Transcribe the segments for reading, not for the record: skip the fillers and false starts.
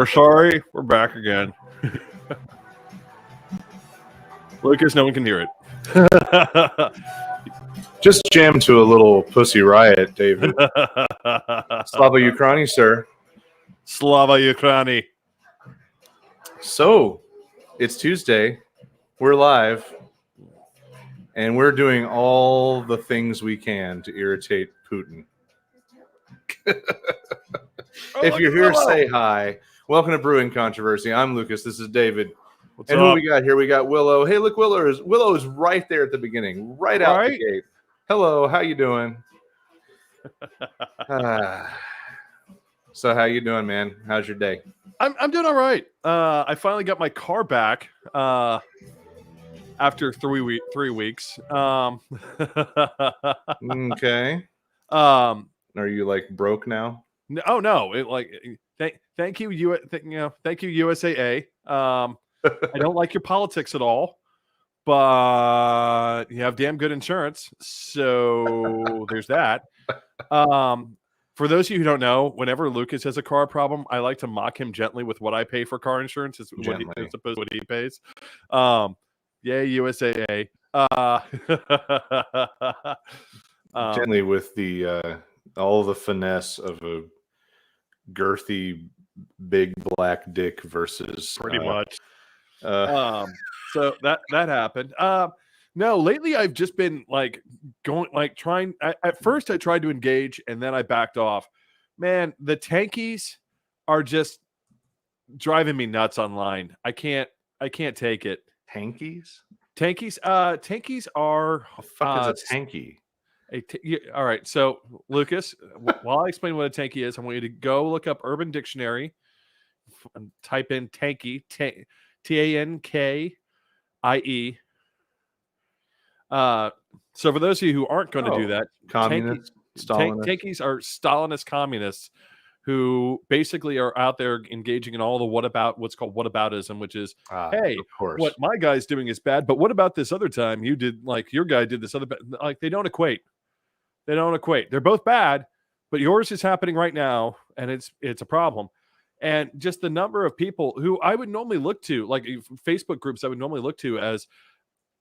We're sorry. We're back again. Lucas, no one can hear it. Just jam to a little Pussy Riot, David. Slava Ukraini, sir. Slava Ukraini. So, it's Tuesday. We're live. And we're doing all the things we can to irritate Putin. If you're here, say hi. Welcome to Brewing Controversy. I'm Lucas. This is David. What's and up? Who we got here? We got Willow. Hey, look, Willow is right there at the beginning, right out the gate. Hello, how you doing? So how you doing, man? How's your day? I'm doing all right. I finally got my car back after 3 weeks. Okay. Are you like broke now? No. Thank you, thank you, USAA. I don't like your politics at all, but you have damn good insurance, so there's that. For those of you who don't know, whenever Lucas has a car problem, I like to mock him gently with what I pay for car insurance as opposed to what he pays. Yay, USAA. Gently with the all the finesse of a girthy big black dick versus pretty much. So that happened. No, lately I've just been trying. At first I tried to engage and then I backed off. Man, the tankies are just driving me nuts online. I can't take it. Tankies? Tankies are. The fuck is a tanky? All right, so Lucas, while I explain what a tanky is, I want you to go look up Urban Dictionary and type in tanky, Tankie. So for those of you who aren't going to do that, communists, tankies are Stalinist communists who basically are out there engaging in all the what's called whataboutism, which is, hey, what my guy's doing is bad, but what about this other time you did, like your guy did this other bad? Like they don't equate. They're both bad, but yours is happening right now, and it's a problem. And just the number of people who I would normally look to, like Facebook groups I would normally look to as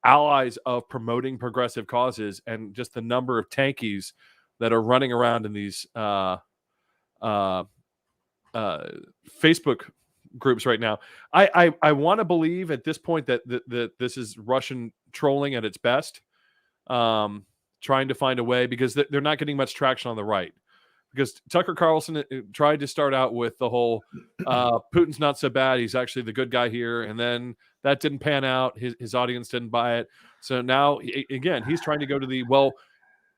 allies of promoting progressive causes, and just the number of tankies that are running around in these Facebook groups right now. I want to believe at this point that this is Russian trolling at its best, trying to find a way, because they're not getting much traction on the right. Because Tucker Carlson tried to start out with the whole Putin's not so bad, he's actually the good guy here, and then that didn't pan out. His audience didn't buy it. So now, again, he's trying to go to the, well,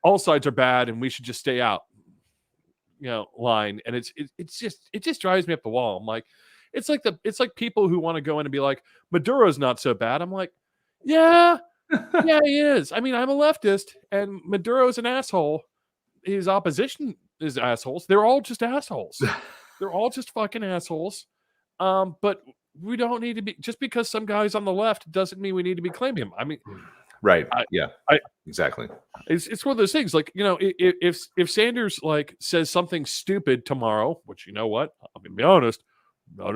all sides are bad and we should just stay out, line. And it just drives me up the wall. I'm like, it's like people who want to go in and be like, Maduro's not so bad. I'm like, yeah, he is. I mean, I'm a leftist and Maduro's an asshole. His opposition is assholes. They're all just assholes. They're all just fucking assholes. But we don't need to be, just because some guy's on the left doesn't mean we need to be claiming him. I mean, right. Exactly. It's one of those things, like, if Sanders says something stupid tomorrow, which, you know what, I'm gonna be honest, not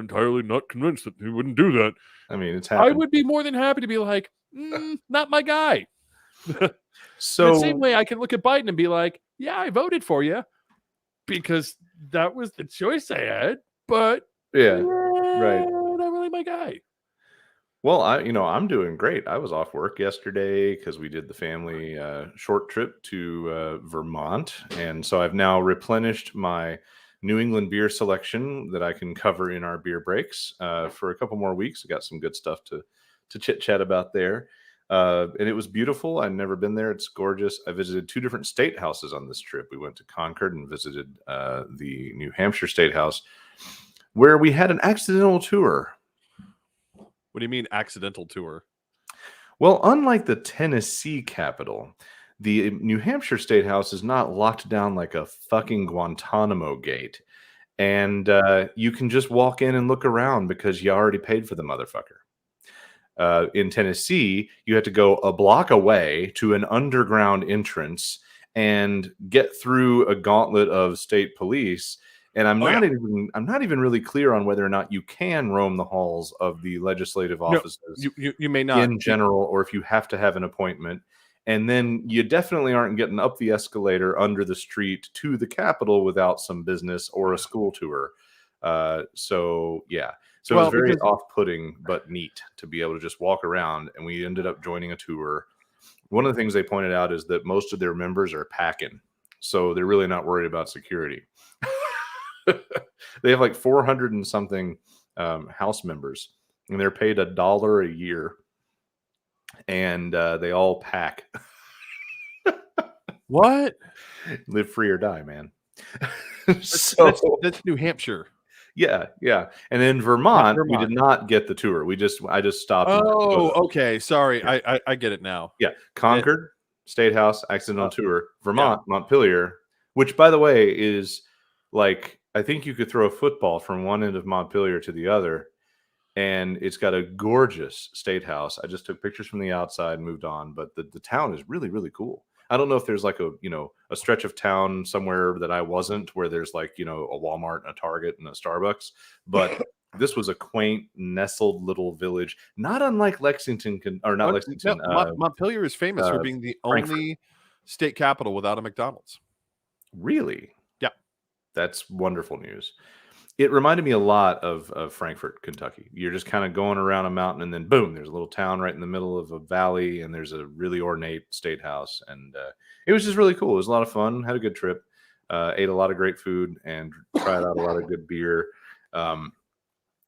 convinced that he wouldn't do that. I mean, it's happened. I would be more than happy to be like, not my guy. So the same way I can look at Biden and be like, yeah, I voted for you because that was the choice I had, but right, not really my guy. Well, I'm doing great. I was off work yesterday because we did the family short trip to Vermont, and so I've now replenished my New England beer selection that I can cover in our beer breaks for a couple more weeks. I got some good stuff to chit chat about there. And it was beautiful. I'd never been there. It's gorgeous. I visited 2 different state houses on this trip. We went to Concord and visited the New Hampshire State House, where we had an accidental tour. What do you mean accidental tour? Well, unlike the Tennessee Capitol, the New Hampshire State House is not locked down like a fucking Guantanamo gate. And you can just walk in and look around because you already paid for the motherfucker. In Tennessee, you had to go a block away to an underground entrance and get through a gauntlet of state police And I'm not even really clear on whether or not you can roam the halls of the legislative No, offices you may not. in general, or if you have to have an appointment. And then you definitely aren't getting up the escalator under the street to the Capitol without some business or a school tour. So it was very off-putting but neat to be able to just walk around. And we ended up joining a tour. One of the things they pointed out is that most of their members are packing, so they're really not worried about security. They have like 400 and something house members, and they're paid $1 a year, and they all pack. What? Live free or die, man. That's New Hampshire. Yeah. And in Vermont, we did not get the tour. I just stopped. Oh, okay. Sorry, yeah. I get it now. Yeah, Concord, State House, accidental tour. Vermont, yeah. Montpelier, which, by the way, is like, I think you could throw a football from one end of Montpelier to the other, and it's got a gorgeous State House. I just took pictures from the outside and moved on, but the town is really, really cool. I don't know if there's like a stretch of town somewhere that I wasn't, where there's like, a Walmart and a Target and a Starbucks, but this was a quaint, nestled little village, not unlike Lexington, Lexington. Montpelier is famous for being the only state capital without a McDonald's. Really? Yeah. That's wonderful news. It reminded me a lot of Frankfort, Kentucky. You're just kind of going around a mountain, and then boom, there's a little town right in the middle of a valley, and there's a really ornate state house. And it was just really cool. It was a lot of fun. Had a good trip. Ate a lot of great food and tried out a lot of good beer.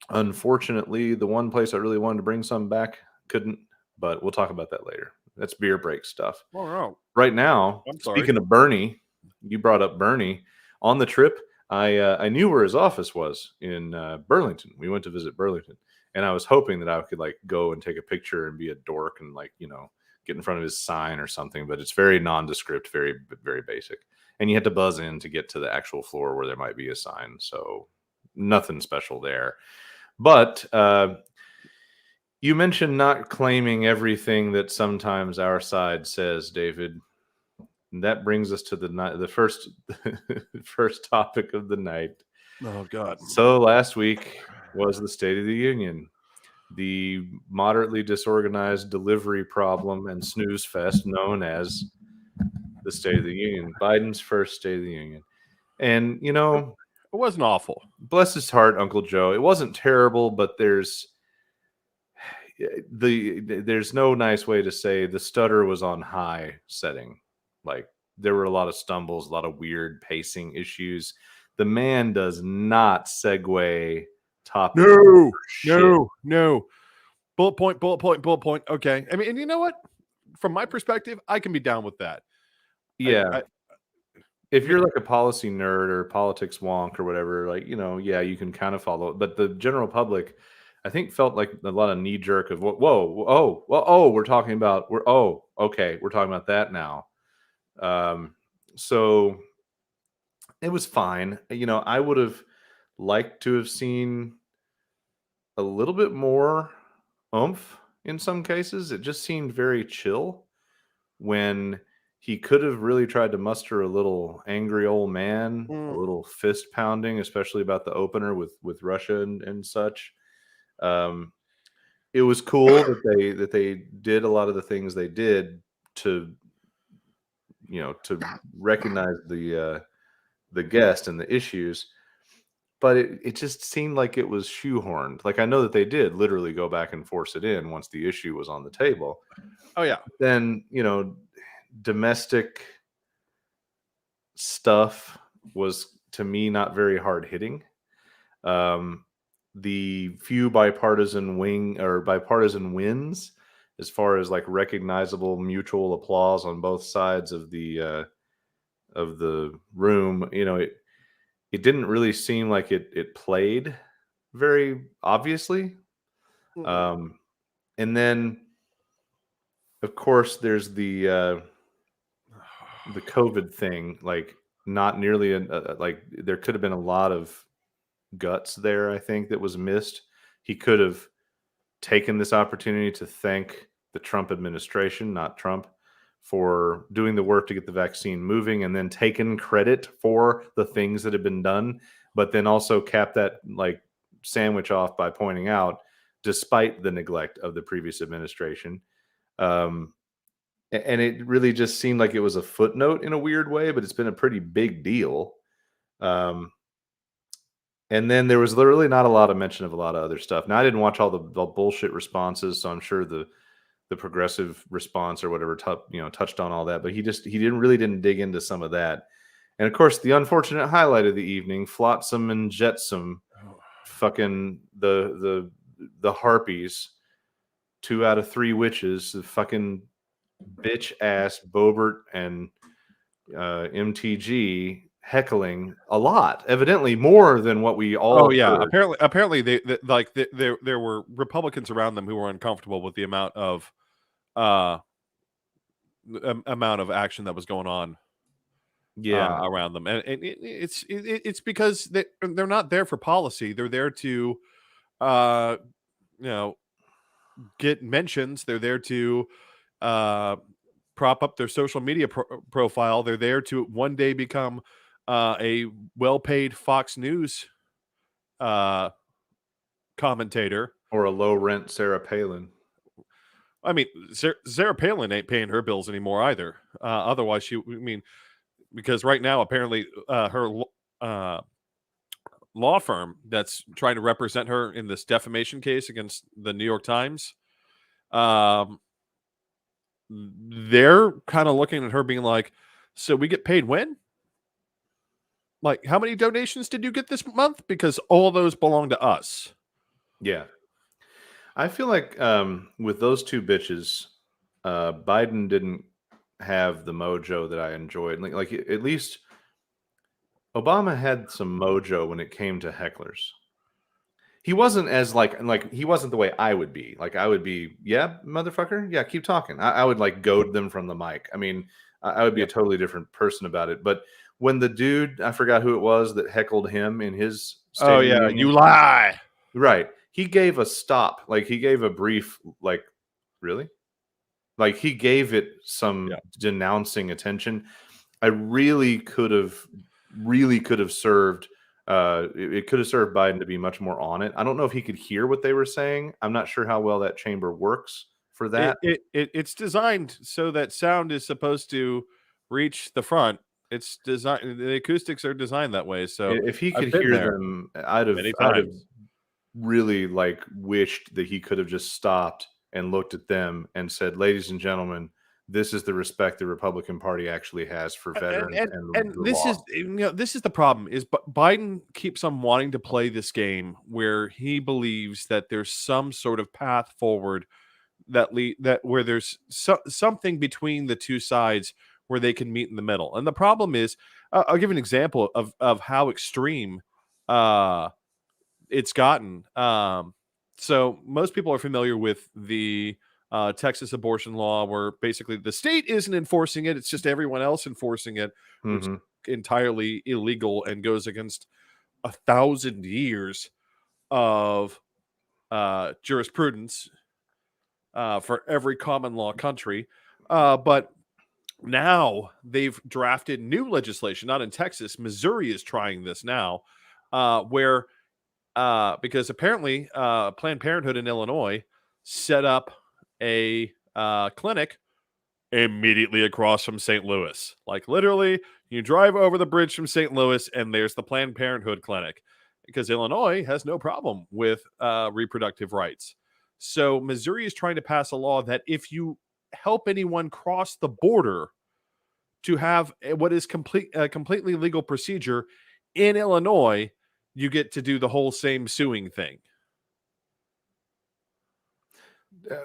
Unfortunately, the one place I really wanted to bring some back couldn't, but we'll talk about that later. That's beer break stuff. Oh, no. Right now, speaking of Bernie, you brought up Bernie. On the trip, I knew where his office was in Burlington. We went to visit Burlington, and I was hoping that I could like go and take a picture and be a dork and like, get in front of his sign or something, but it's very nondescript, very, very basic. And you had to buzz in to get to the actual floor where there might be a sign. So nothing special there. But you mentioned not claiming everything that sometimes our side says, David. And that brings us to the first topic of the night. Oh, God. So last week was the State of the Union, the moderately disorganized delivery problem and snooze fest known as the State of the Union, Biden's first State of the Union. And, it wasn't awful. Bless his heart, Uncle Joe. It wasn't terrible, but there's no nice way to say the stutter was on high setting. Like, there were a lot of stumbles, a lot of weird pacing issues. The man does not segue topics. No. Bullet point. Okay. I mean, and you know what? From my perspective, I can be down with that. Yeah. If you're like a policy nerd or politics wonk or whatever, like, you can kind of follow it. But the general public, I think, felt like a lot of knee jerk of we're talking about that now. So it was fine. I would have liked to have seen a little bit more oomph in some cases. It just seemed very chill when he could have really tried to muster a little angry old man, a little fist pounding, especially about the opener with Russia and such. It was cool that they did a lot of the things they did to recognize the guest and the issues, but it just seemed like it was shoehorned. Like, I know that they did literally go back and force it in once the issue was on the table. Oh yeah. Then, domestic stuff was, to me, not very hard hitting. The few bipartisan wins, as far as like recognizable mutual applause on both sides of the room, it didn't really seem like it played very obviously. And then, of course, there's the COVID thing. Like, not nearly like there could have been a lot of guts there, I think, that was missed. He could have taken this opportunity to thank the Trump administration, not Trump, for doing the work to get the vaccine moving, and then taken credit for the things that have been done. but then also cap that like sandwich off by pointing out, despite the neglect of the previous administration. And it really just seemed like it was a footnote in a weird way, but it's been a pretty big deal. And then there was literally not a lot of mention of a lot of other stuff. Now, I didn't watch all the bullshit responses, so I'm sure the progressive response or whatever touched on all that, but he didn't dig into some of that. And of course, the unfortunate highlight of the evening, Flotsam and Jetsam, fucking the harpies, 2 out of 3 witches, the fucking bitch ass Bobert and MTG heckling a lot, evidently more than what we all. Oh yeah, heard. apparently there were Republicans around them who were uncomfortable with the amount of action that was going on. Yeah, around them, and it's because they're not there for policy. They're there to get mentions. They're there to prop up their social media profile. They're there to one day become a well-paid Fox News commentator or a low rent Sarah Palin. I mean, Sarah Palin ain't paying her bills anymore either. Otherwise, because right now apparently her law firm that's trying to represent her in this defamation case against the New York Times, they're kind of looking at her being like, so we get paid when? Like, how many donations did you get this month? Because all those belong to us. Yeah. I feel like with those 2 bitches, Biden didn't have the mojo that I enjoyed. Like at least Obama had some mojo when it came to hecklers. He wasn't as like he wasn't the way I would be. Like I would be, yeah, motherfucker, yeah, keep talking. I would like goad them from the mic. I mean, I would be a totally different person about it. But when the dude, I forgot who it was that heckled him in his State oh yeah, you lie. Right. He gave a stop. Like he gave a brief, like, really? Like he gave it some denouncing attention. I really could have served it could have served Biden to be much more on it. I don't know if he could hear what they were saying. I'm not sure how well that chamber works for that. It's designed so that sound is supposed to reach the front. It's designed. The acoustics are designed that way. So if he could hear them, I'd have really like wished that he could have just stopped and looked at them and said, "Ladies and gentlemen, this is the respect the Republican Party actually has for veterans." And this is this is the problem is Biden keeps on wanting to play this game where he believes that there's some sort of path forward that where there's something between the two sides where they can meet in the middle. And the problem is, I'll give an example of how extreme it's gotten. So most people are familiar with the Texas abortion law, where basically the state isn't enforcing it; it's just everyone else enforcing it, which is entirely illegal and goes against 1,000 years of jurisprudence for every common law country. But now they've drafted new legislation, not in Texas. Missouri is trying this now, where because apparently Planned Parenthood in Illinois set up a clinic immediately across from St. Louis. Like literally, you drive over the bridge from St. Louis and there's the Planned Parenthood clinic, because Illinois has no problem with reproductive rights. So Missouri is trying to pass a law that if you help anyone cross the border to have what is completely legal procedure in Illinois, you get to do the whole same suing thing.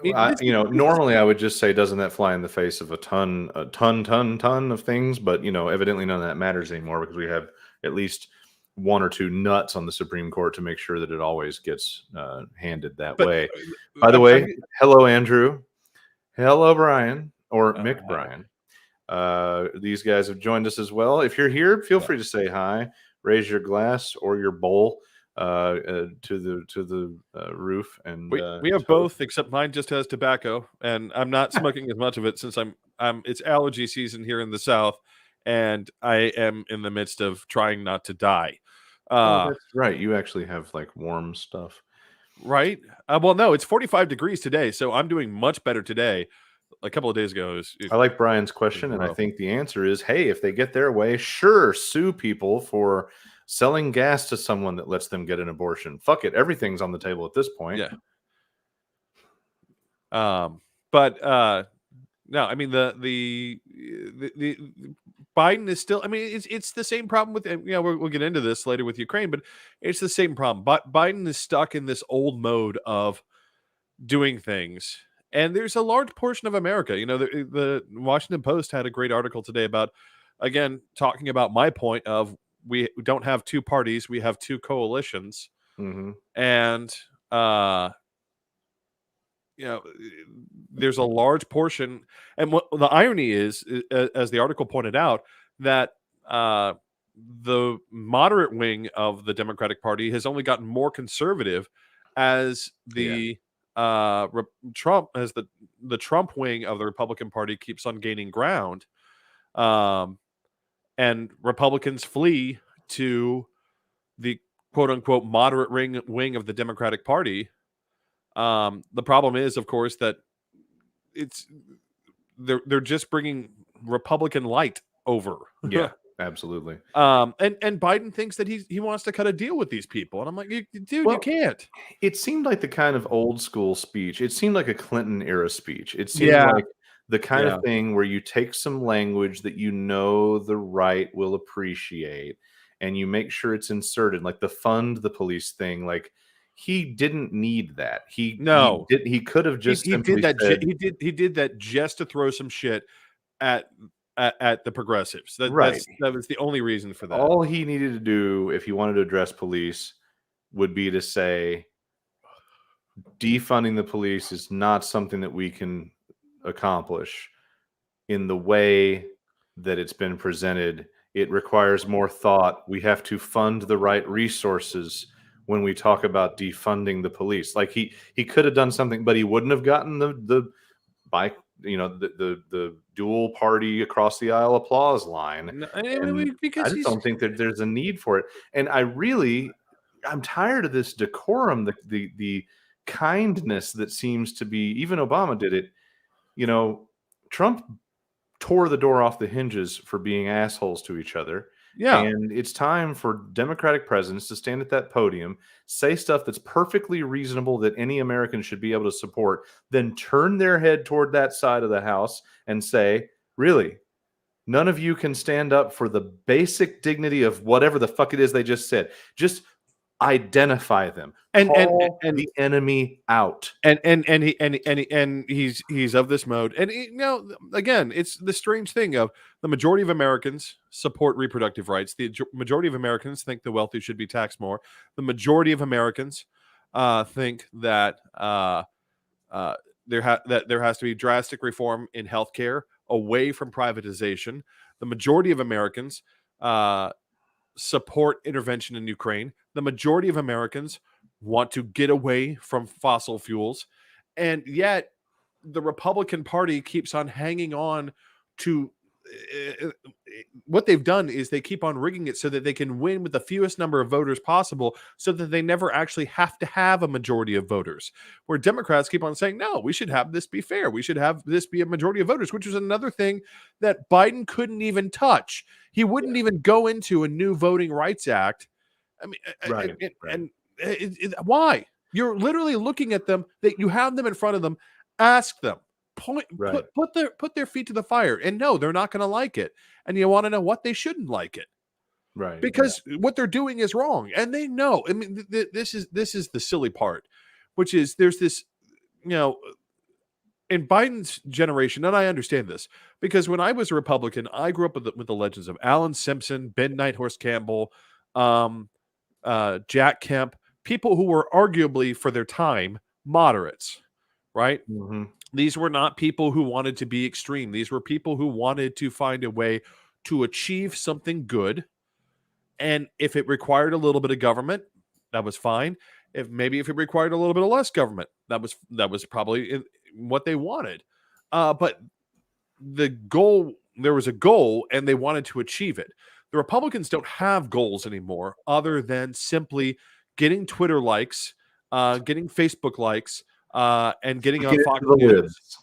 Normally I would just say, doesn't that fly in the face of a ton of things? But evidently none of that matters anymore, because we have at least 1 or 2 nuts on the Supreme Court to make sure that it always gets handed that way. By the way, hello Andrew, hello Brian, or Mick Bryan. These guys have joined us as well. If you're here, feel free to say hi, raise your glass or your bowl to the roof, and we have both, except mine just has tobacco, and I'm not smoking as much of it since it's allergy season here in the South, and I am in the midst of trying not to die. That's right. You actually have like warm stuff. Right? Well, no, it's 45 degrees today, so I'm doing much better today. A couple of days ago, I like Brian's it was question, and I rough. think the answer is, hey, if they get their way, sure, sue people for selling gas to someone that lets them get an abortion. Fuck it, everything's on the table at this point. Yeah. But no, I mean the Biden is still. I mean, it's the same problem with. We'll get into this later with Ukraine, but it's the same problem. But Biden is stuck in this old mode of doing things, and there's a large portion of America. The Washington Post had a great article today about, again, talking about my point of we don't have two parties, we have two coalitions, Hmm. and you know there's a large portion, and what the irony is, as the article pointed out, that the moderate wing of the Democratic Party has only gotten more conservative as Yeah. the Trump, as the Trump wing of the Republican Party keeps on gaining ground, um, and Republicans flee to the quote unquote moderate wing of the Democratic Party. The problem is, of course, that it's they're just bringing Republican light over. Yeah, absolutely. And Biden thinks that he wants to cut a deal with these people, and I'm like, dude, you Well, can't. it seemed like the kind of old school speech. It seemed like a Clinton era speech. It seemed Yeah, like the kind yeah, of thing where you take some language that you know the right will appreciate and you make sure it's inserted, like the fund the police thing. Like he didn't need that. no, He could have just he did simply that. said, He did that just to throw some shit at at the progressives. right. That was the only reason for that. All he needed to do if he wanted to address police would be to say defunding the police is not something that we can accomplish in the way that it's been presented. It requires more thought. We have to fund the right resources when we talk about defunding the police. Like he could have done something, but he wouldn't have gotten the bike, the dual party across the aisle applause line. No, And I because just he's don't think that there's a need for it. And I'm tired of this decorum, the kindness that seems to be, even Obama did it. Trump tore the door off the hinges for being assholes to each other. yeah. And it's time for Democratic presidents to stand at that podium, say stuff that's perfectly reasonable that any American should be able to support, then turn their head toward that side of the house and say, really, none of you can stand up for the basic dignity of whatever the fuck it is they just said. Just identify them. and and Call and the enemy out. he's of this mode, and again, it's the strange thing of the majority of Americans support reproductive rights. The majority of Americans think the wealthy should be taxed more. The majority of Americans think that there has to be drastic reform in healthcare away from privatization. The majority of Americans support intervention in Ukraine. The majority of Americans want to get away from fossil fuels. And yet the Republican Party keeps on hanging on to what they've done is they keep on rigging it so that they can win with the fewest number of voters possible so that they never actually have to have a majority of voters. Where Democrats keep on saying, no, we should have this be fair. We should have this be a majority of voters, which was another thing that Biden couldn't even touch. He wouldn't even go into a new Voting Rights Act. I mean, Right. why? You're literally looking at them, that you have them in front of them, ask them, Right. put their feet to the fire, and no, they're not going to like it. And you want to know what? They shouldn't like it, Right. because what they're doing is wrong, and they know. I mean, this is the silly part, which is there's this, in Biden's generation, and I understand this because when I was a Republican, I grew up with the legends of Alan Simpson, Ben Nighthorse Campbell, Jack Kemp, people who were arguably for their time moderates, right? Mm-hmm. These were not people who wanted to be extreme. These were people who wanted to find a way to achieve something good. And if it required a little bit of government, that was fine. If it required a little bit of less government, that was probably what they wanted. But there was a goal, and they wanted to achieve it. The Republicans don't have goals anymore other than simply getting Twitter likes, getting Facebook likes, and getting on Get Fox into the News. libs.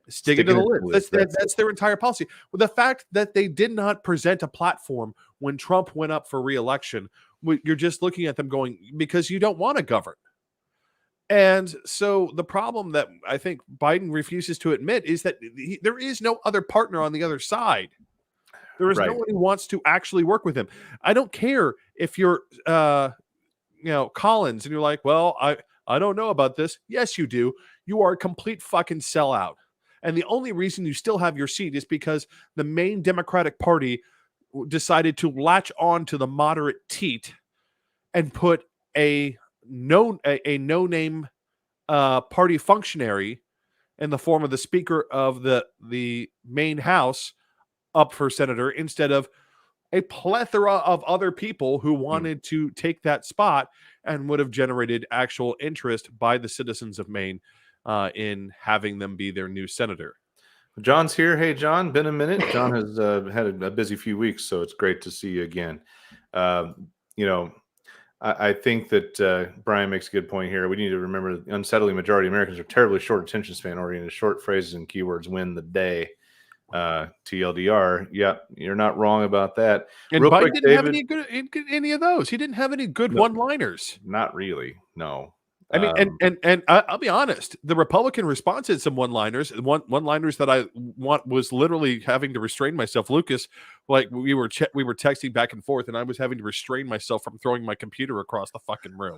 Sticking to the it list. That's their entire policy. Well, the fact that they did not present a platform when Trump went up for re-election, you're just looking at them going, because you don't want to govern. And so the problem that I think Biden refuses to admit is that there is no other partner on the other side. There is no Right. one who wants to actually work with him. I don't care if you're, Collins, and you're like, well, I don't know about this. Yes, you do. You are a complete fucking sellout. And the only reason you still have your seat is because the main Democratic Party decided to latch on to the moderate teat and put a no-name party functionary in the form of the Speaker of the main House up for senator instead of a plethora of other people who wanted to take that spot and would have generated actual interest by the citizens of Maine in having them be their new senator. John's here. Hey, John, been a minute. John has had a busy few weeks, so it's great to see you again. I think that Brian makes a good point here. We need to remember the unsettling majority of Americans are terribly short attention span oriented. Short phrases and keywords win the day. TLDR. Yeah, you're not wrong about that. And Real Biden quick, didn't have David, any of those. He didn't have any good one-liners. Not really. No. I mean, and I'll be honest. The Republican response had some one-liners. One-liners that I was literally having to restrain myself. Lucas, like we were texting back and forth, and I was having to restrain myself from throwing my computer across the fucking room.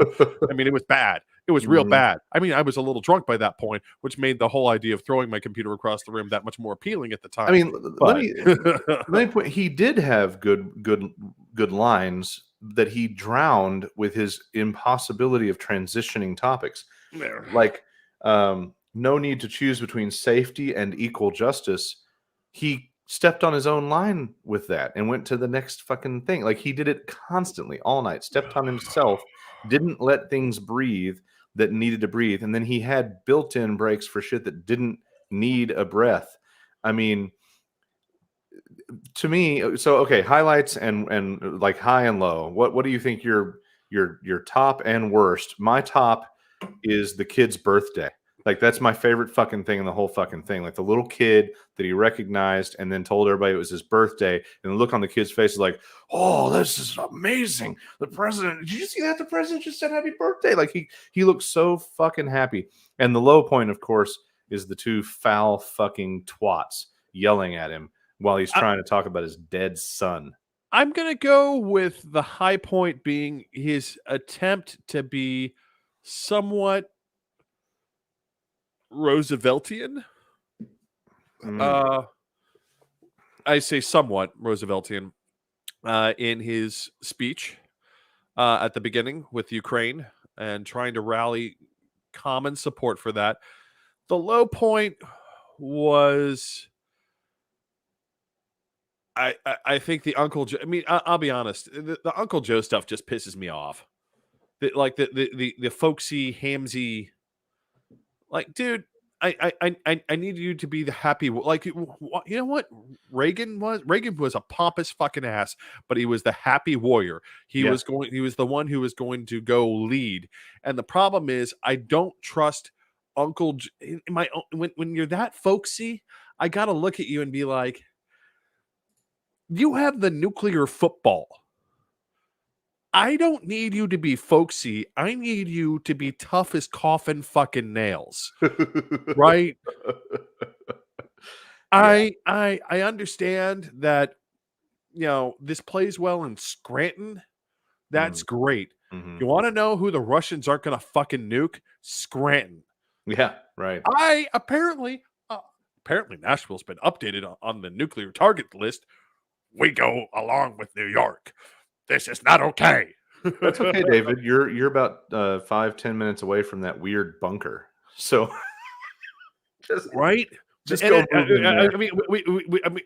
I mean, it was bad. It was real bad. I mean, I was a little drunk by that point, which made the whole idea of throwing my computer across the room that much more appealing at the time. I mean, let me point. He did have good lines that he drowned with his impossibility of transitioning topics. Like, no need to choose between safety and equal justice. He stepped on his own line with that and went to the next fucking thing. Like, he did it constantly all night, stepped on himself, didn't let things breathe that needed to breathe. And then he had built-in breaks for shit that didn't need a breath. I mean, to me, so okay, highlights and like high and low. What do you think your top and worst? My top is the kid's birthday. Like, that's my favorite fucking thing in the whole fucking thing. Like, the little kid that he recognized and then told everybody it was his birthday, and the look on the kid's face is like, oh, this is amazing. The president, did you see that? The president just said happy birthday. Like, he looks so fucking happy. And the low point, of course, is the two foul fucking twats yelling at him while he's trying to talk about his dead son. I'm going to go with the high point being his attempt to be somewhat Rooseveltian. I say somewhat Rooseveltian in his speech at the beginning with Ukraine and trying to rally common support for that. The low point was, I think the Uncle Joe. I mean, I'll be honest. The Uncle Joe stuff just pisses me off. The folksy, hamsy. Like, dude, I need you to be the happy. Like, you know what Reagan was? Reagan was a pompous fucking ass, but he was the happy warrior. He was the one who was going to go lead. And the problem is, I don't trust Uncle. When you're that folksy, I got to look at you and be like, you have the nuclear football. I don't need you to be folksy. I need you to be tough as coffin fucking nails. Right? Yeah. I understand that, this plays well in Scranton. That's great. Mm-hmm. You want to know who the Russians aren't going to fucking nuke? Scranton. Yeah, right. Apparently Nashville's been updated on the nuclear target list. We go along with New York. This is not okay. That's okay, David. You're about 5-10 minutes away from that weird bunker. So just go. I mean,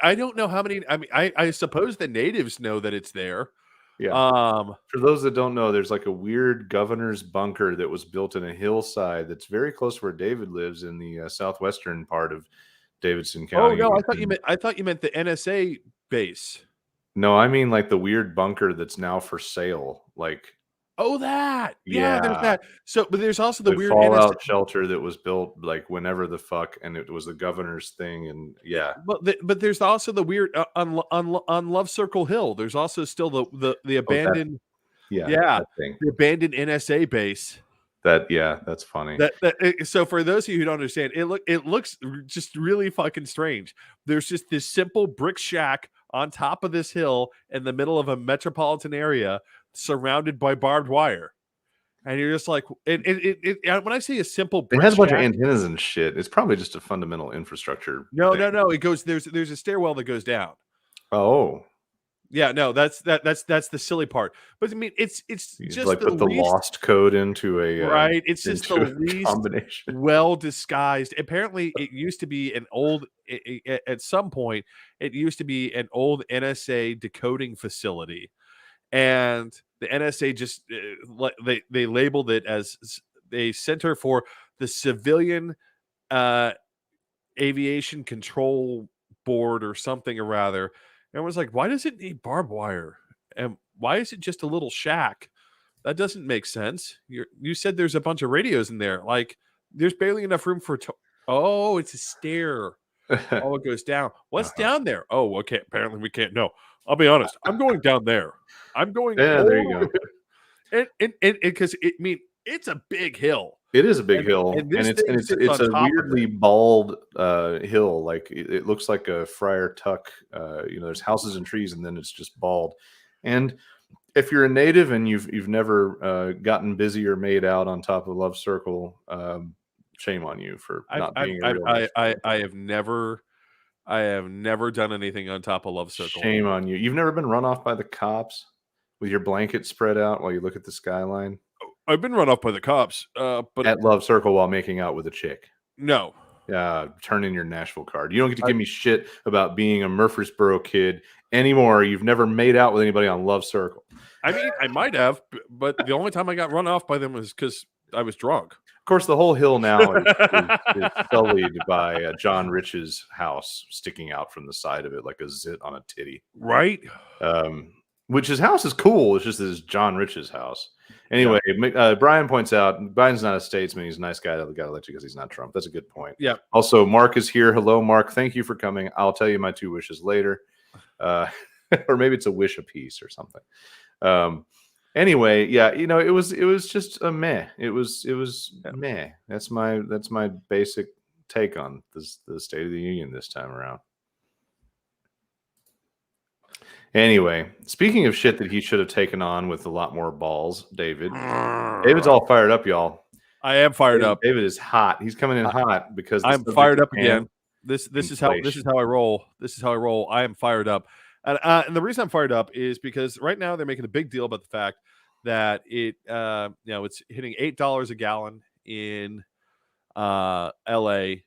I don't know how many. I mean, I suppose the natives know that it's there. Yeah. For those that don't know, there's like a weird governor's bunker that was built in a hillside that's very close to where David lives in the southwestern part of Davidson County. Oh no, I thought you meant the NSA base. No, I mean like the weird bunker that's now for sale. Like, Oh, that. Yeah, there's yeah, that. So, but there's also the the weird NSA. fallout shelter that was built like whenever the fuck, and it was the governor's thing. And yeah, But there's also the weird on Love Circle Hill. There's also still the oh, that, abandoned, yeah, yeah, that thing. the abandoned NSA base. Yeah, that's funny. So for those of you who don't understand, it looks just really fucking strange. There's just this simple brick shack on top of this hill in the middle of a metropolitan area, surrounded by barbed wire, and you're just like, when I say a simple It brick has a bunch of shack, antennas and shit. It's probably just a fundamental infrastructure no, thing. no, no, it goes there's a stairwell that goes down. Oh, Yeah, no, that's the silly part. But I mean, it's you just like the put the least. lost code into Right, it's just the into a least combination. well disguised. Apparently, it used to be an old. At some point, it used to be an old NSA decoding facility, and the NSA just they labeled it as a center for the civilian uh, aviation control board or something or rather. And I was like, why does it need barbed wire? And why is it just a little shack? That doesn't make sense. You said there's a bunch of radios in there. Like, there's barely enough room for. Oh, it's a stair. Oh, it goes down. What's Uh-huh. down there? Oh, okay. Apparently, we can't know. I'll be honest. I'm going down there. I'm going Yeah, there all you the go. way. And because I mean, it's a big hill, It is a big hill, and and this thing sits it's on a top of weirdly it. bald hill. Like it looks like a Friar Tuck. There's houses and trees, and then it's just bald. And if you're a native and you've never gotten busy or made out on top of Love Circle, shame on you for not being a real native. I have never done anything on top of Love Circle. Shame on you. You've never been run off by the cops with your blanket spread out while you look at the skyline I've been run off by the cops, but at Love Circle while making out with a chick. no. Turn in your Nashville card. You don't get to give me shit about being a Murfreesboro kid anymore. You've never made out with anybody on Love Circle. I mean, I might have, but the only time I got run off by them was because I was drunk. Of course, the whole hill now is sullied by John Rich's house sticking out from the side of it like a zit on a titty. Right? Which his house is cool. It's just that it's John Rich's house. Anyway, Brian points out Biden's not a statesman. He's a nice guy that got elected because he's not Trump. That's a good point. Yeah. Also, Mark is here. Hello, Mark. Thank you for coming. I'll tell you my 2 wishes later. Or maybe it's a wish apiece or something. Anyway, yeah, it was just a meh. It was meh. That's my basic take on the State of the Union this time around. Anyway, speaking of shit that he should have taken on with a lot more balls, David's all fired up, y'all. I am fired up. David is hot. He's coming in hot because I'm fired up again. This is how I roll. This is how I roll. I am fired up, and the reason I'm fired up is because right now they're making a big deal about the fact that it's hitting $8 a gallon in LA.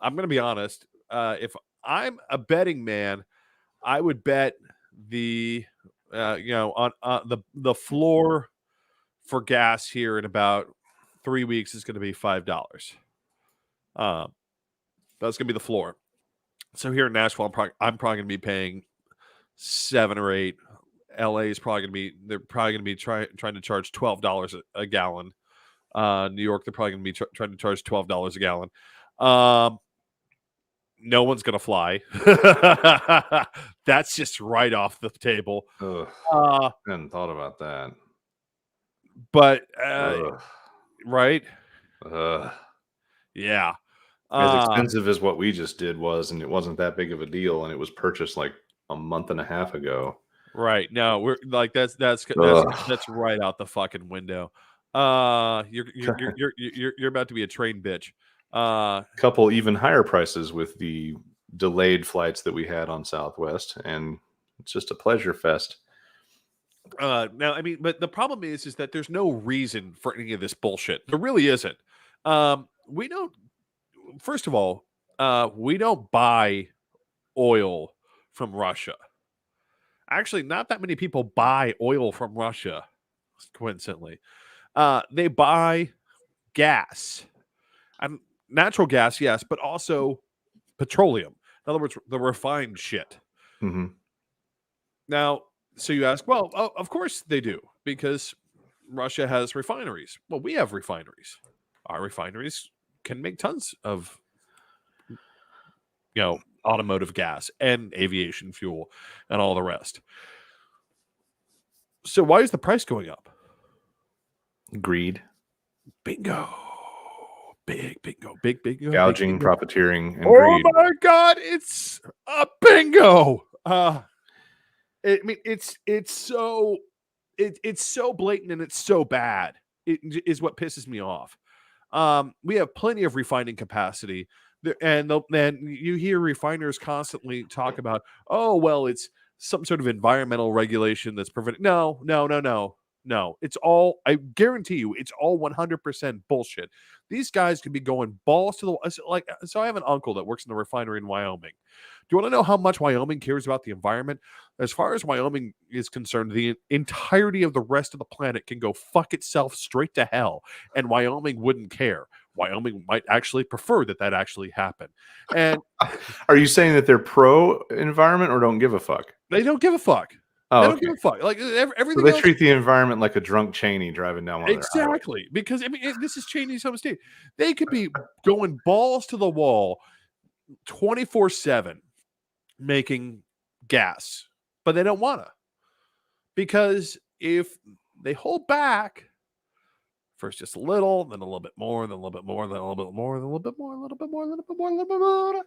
I'm going to be honest. If I'm a betting man, I would bet the on the floor for gas here in about 3 weeks is going to be $5. That's going to be the floor. So here in Nashville, I'm probably going to be paying 7 or 8. LA is probably going to be trying to charge $12 a gallon. New York, they're probably going to be trying to charge $12 a gallon. No one's going to fly. That's just right off the table. I hadn't thought about that. But right? Yeah. As expensive as what we just did was, and it wasn't that big of a deal, and it was purchased like a month and a half ago. Right. No, we're like that's right out the fucking window. You're about to be a train bitch. Couple even higher prices with the delayed flights that we had on Southwest, and it's just a pleasure fest. Now, I mean, but the problem is that there's no reason for any of this bullshit. There really isn't. We don't. First of all, we don't buy oil from Russia. Actually, not that many people buy oil from Russia, coincidentally. They buy gas. Natural gas, yes, but also petroleum. In other words, the refined shit. Mm-hmm. Now, so you ask, well, of course they do, because Russia has refineries. Well, we have refineries. Our refineries can make tons of, automotive gas and aviation fuel and all the rest. So why is the price going up? Greed, Bingo. Big bingo. Big bingo. Big gouging, bingo. profiteering, and Oh greed. my God, it's a bingo. It's so blatant and it's so bad. It is what pisses me off. We have plenty of refining capacity, and you hear refiners constantly talk about, oh well, it's some sort of environmental regulation that's preventing. No, no, no, no, no. It's all. I guarantee you, it's all 100% bullshit. These guys could be going balls to the wall. So I have an uncle that works in the refinery in Wyoming. Do you want to know how much Wyoming cares about the environment? As far as Wyoming is concerned, the entirety of the rest of the planet can go fuck itself straight to hell, and Wyoming wouldn't care. Wyoming might actually prefer that actually happen. And Are you saying that they're pro environment or don't give a fuck? they don't give a fuck. Oh, They don't okay. give a fuck. Like So everything they else. treat the environment like a drunk Cheney driving down one of their highways. Exactly. Because this is Cheney's home state. They could be going balls to the wall 24/7 making gas, but they don't want to, because if they hold back first just a little, then a little bit more, then a little bit more, then a little bit more, then a little bit more, a little bit more, a little bit more, a little bit more,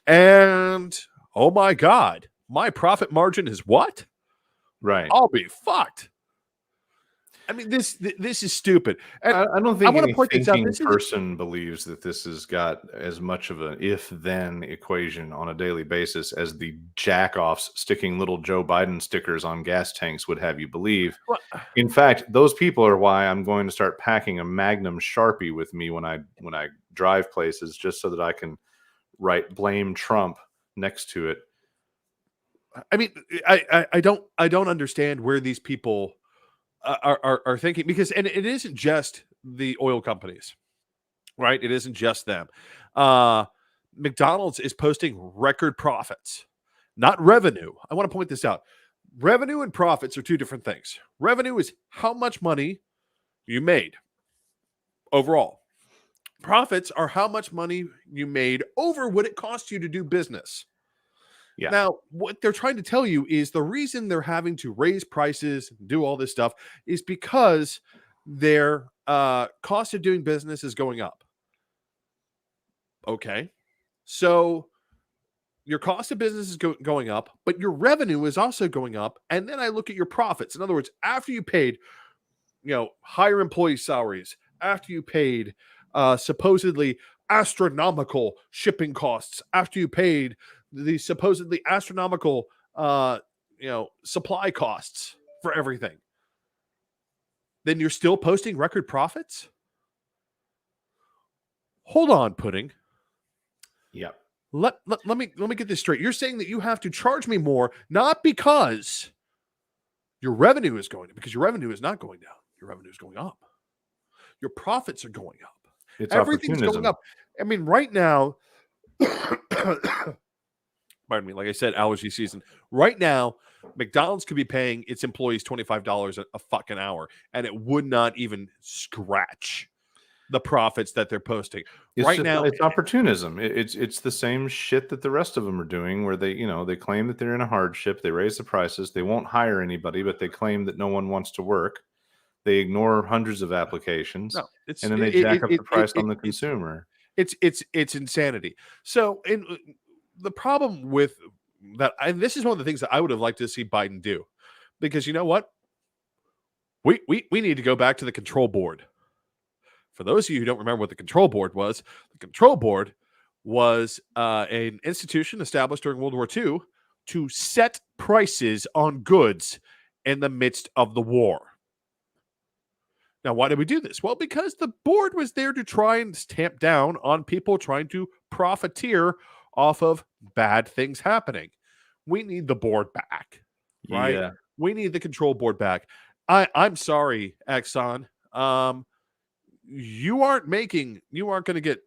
and oh my God, my profit margin is what? Right. I'll be fucked. I mean, this is stupid. And I don't think wanna any point this out. thinking This is person believes that this has got as much of an if-then equation on a daily basis as the jack-offs sticking little Joe Biden stickers on gas tanks would have you believe. well, In fact, those people are why I'm going to start packing a Magnum Sharpie with me when I drive places, just so that I can write "blame Trump" next to it. I mean, I don't understand where these people are thinking, because and it isn't just the oil companies, right? It isn't just them. Uh, McDonald's is posting record profits, not revenue. I want to point this out. Revenue and profits are two different things. Revenue is how much money you made overall. Profits are how much money you made over what it cost you to do business. Yeah. Now, what they're trying to tell you is the reason they're having to raise prices, do all this stuff, is because their cost of doing business is going up. Okay. So your cost of business is going up, but your revenue is also going up. And then I look at your profits. In other words, after you paid, higher employee salaries, after you paid supposedly astronomical shipping costs, after you paid the supposedly astronomical supply costs for everything, then you're still posting record profits? Hold on, Pudding. Yep. Let me get this straight. You're saying that you have to charge me more, not because your revenue is going, because your revenue is not going down. Your revenue is going up. Your profits are going up. It's Everything's going opportunism. up. I mean, right now, pardon me, like I said, allergy season. Right now, McDonald's could be paying its employees $25 a fucking hour, and it would not even scratch the profits that they're posting. Right now, It's opportunism. It's the same shit that the rest of them are doing, where they claim that they're in a hardship, they raise the prices, they won't hire anybody, but they claim that no one wants to work. They ignore hundreds of applications, no, and then they jack up the price on the consumer. it's insanity. So, the problem with that, and this is one of the things that I would have liked to see Biden do, because you know what, we need to go back to the control board. For those of you who don't remember what the control board was an institution established during World War II to set prices on goods in the midst of the war. Now, why did we do this? Well, because the board was there to try and tamp down on people trying to profiteer off of bad things happening. We need the board back, right? Yeah. We need the control board back. I'm sorry, Exxon. You aren't going to get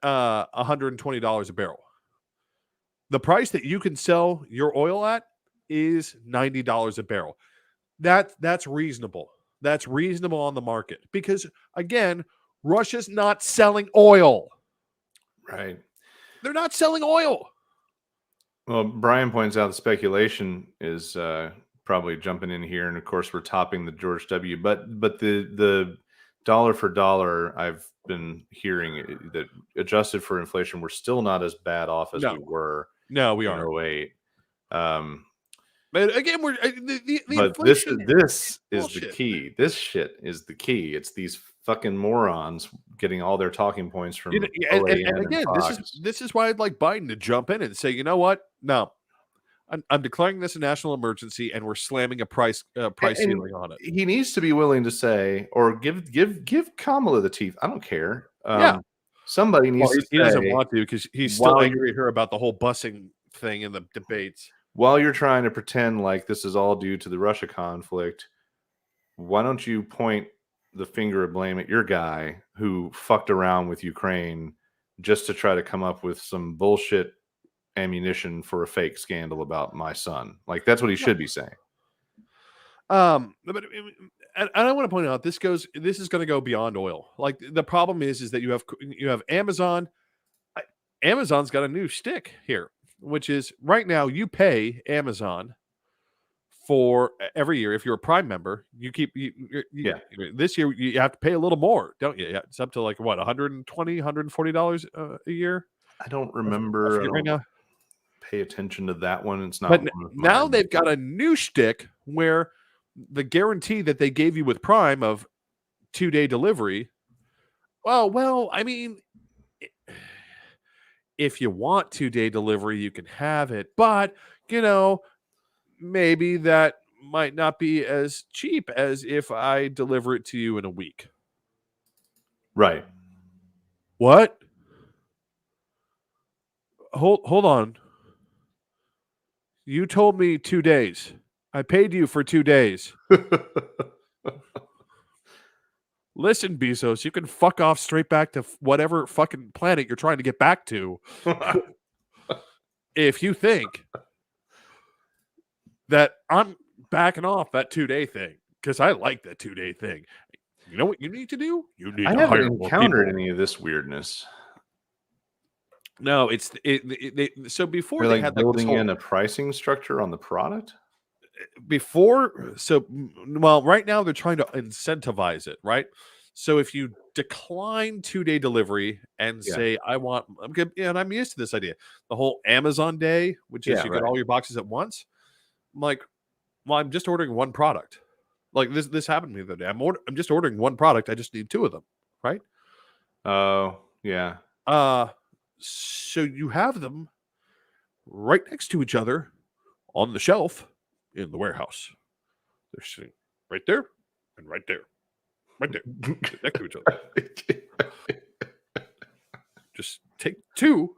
$120 a barrel. The price that you can sell your oil at is $90 a barrel. That's reasonable. That's reasonable on the market because, again, Russia's not selling oil. Right. They're not selling oil. Well, Brian points out the speculation is probably jumping in here, and of course we're topping the George W. But the dollar for dollar, I've been hearing that adjusted for inflation, we're still not as bad off as we were. No, we in aren't. 08. But again, we're the But inflation. this is bullshit. the key. This shit is the key. It's these fucking morons getting all their talking points from and OAN again, and Fox. this is why I'd like Biden to jump in and say, you know what? No, I'm declaring this a national emergency, and we're slamming a price ceiling on it. He needs to be willing to say, or give Kamala the teeth. I don't care. Yeah. Somebody needs to say. He doesn't want to because he's still angry at her about the whole busing thing in the debates. While you're trying to pretend like this is all due to the Russia conflict, why don't you point the finger of blame at your guy who fucked around with Ukraine just to try to come up with some bullshit ammunition for a fake scandal about my son? Like, that's what he should be saying. But and I want to point out this is going to go beyond oil. Like, the problem is that you have Amazon. Amazon's got a new shtick here, which is right now you pay Amazon for every year. If you're a Prime member, this year you have to pay a little more, don't you? Yeah, it's up to like what, $120, $140 a year. I don't remember. Right now. Pay attention to that one. It's not. But now they've got a new shtick where the guarantee that they gave you with Prime of 2-day delivery. Well, I mean, if you want 2-day delivery, you can have it, but maybe that might not be as cheap as if I deliver it to you in a week. Right. What? Hold on. You told me 2 days. I paid you for 2 days. Listen, Bezos, you can fuck off straight back to whatever fucking planet you're trying to get back to. If you think that I'm backing off that 2-day thing, because I like that 2-day thing. You know what you need to do? You need I to haven't hire more encountered people. any of this weirdness. No, so before they're they like had building in a pricing structure on the product. Right now they're trying to incentivize it, right? So if you decline 2-day delivery and say, and I'm used to this idea, the whole Amazon day, which is you get all your boxes at once. I'm like, well, I'm just ordering one product. Like this happened to me the other day. I'm just ordering one product. I just need 2 of them, right? Oh, yeah. So you have them right next to each other on the shelf in the warehouse. They're sitting right there and right there. Right there. Next to each other. Just take 2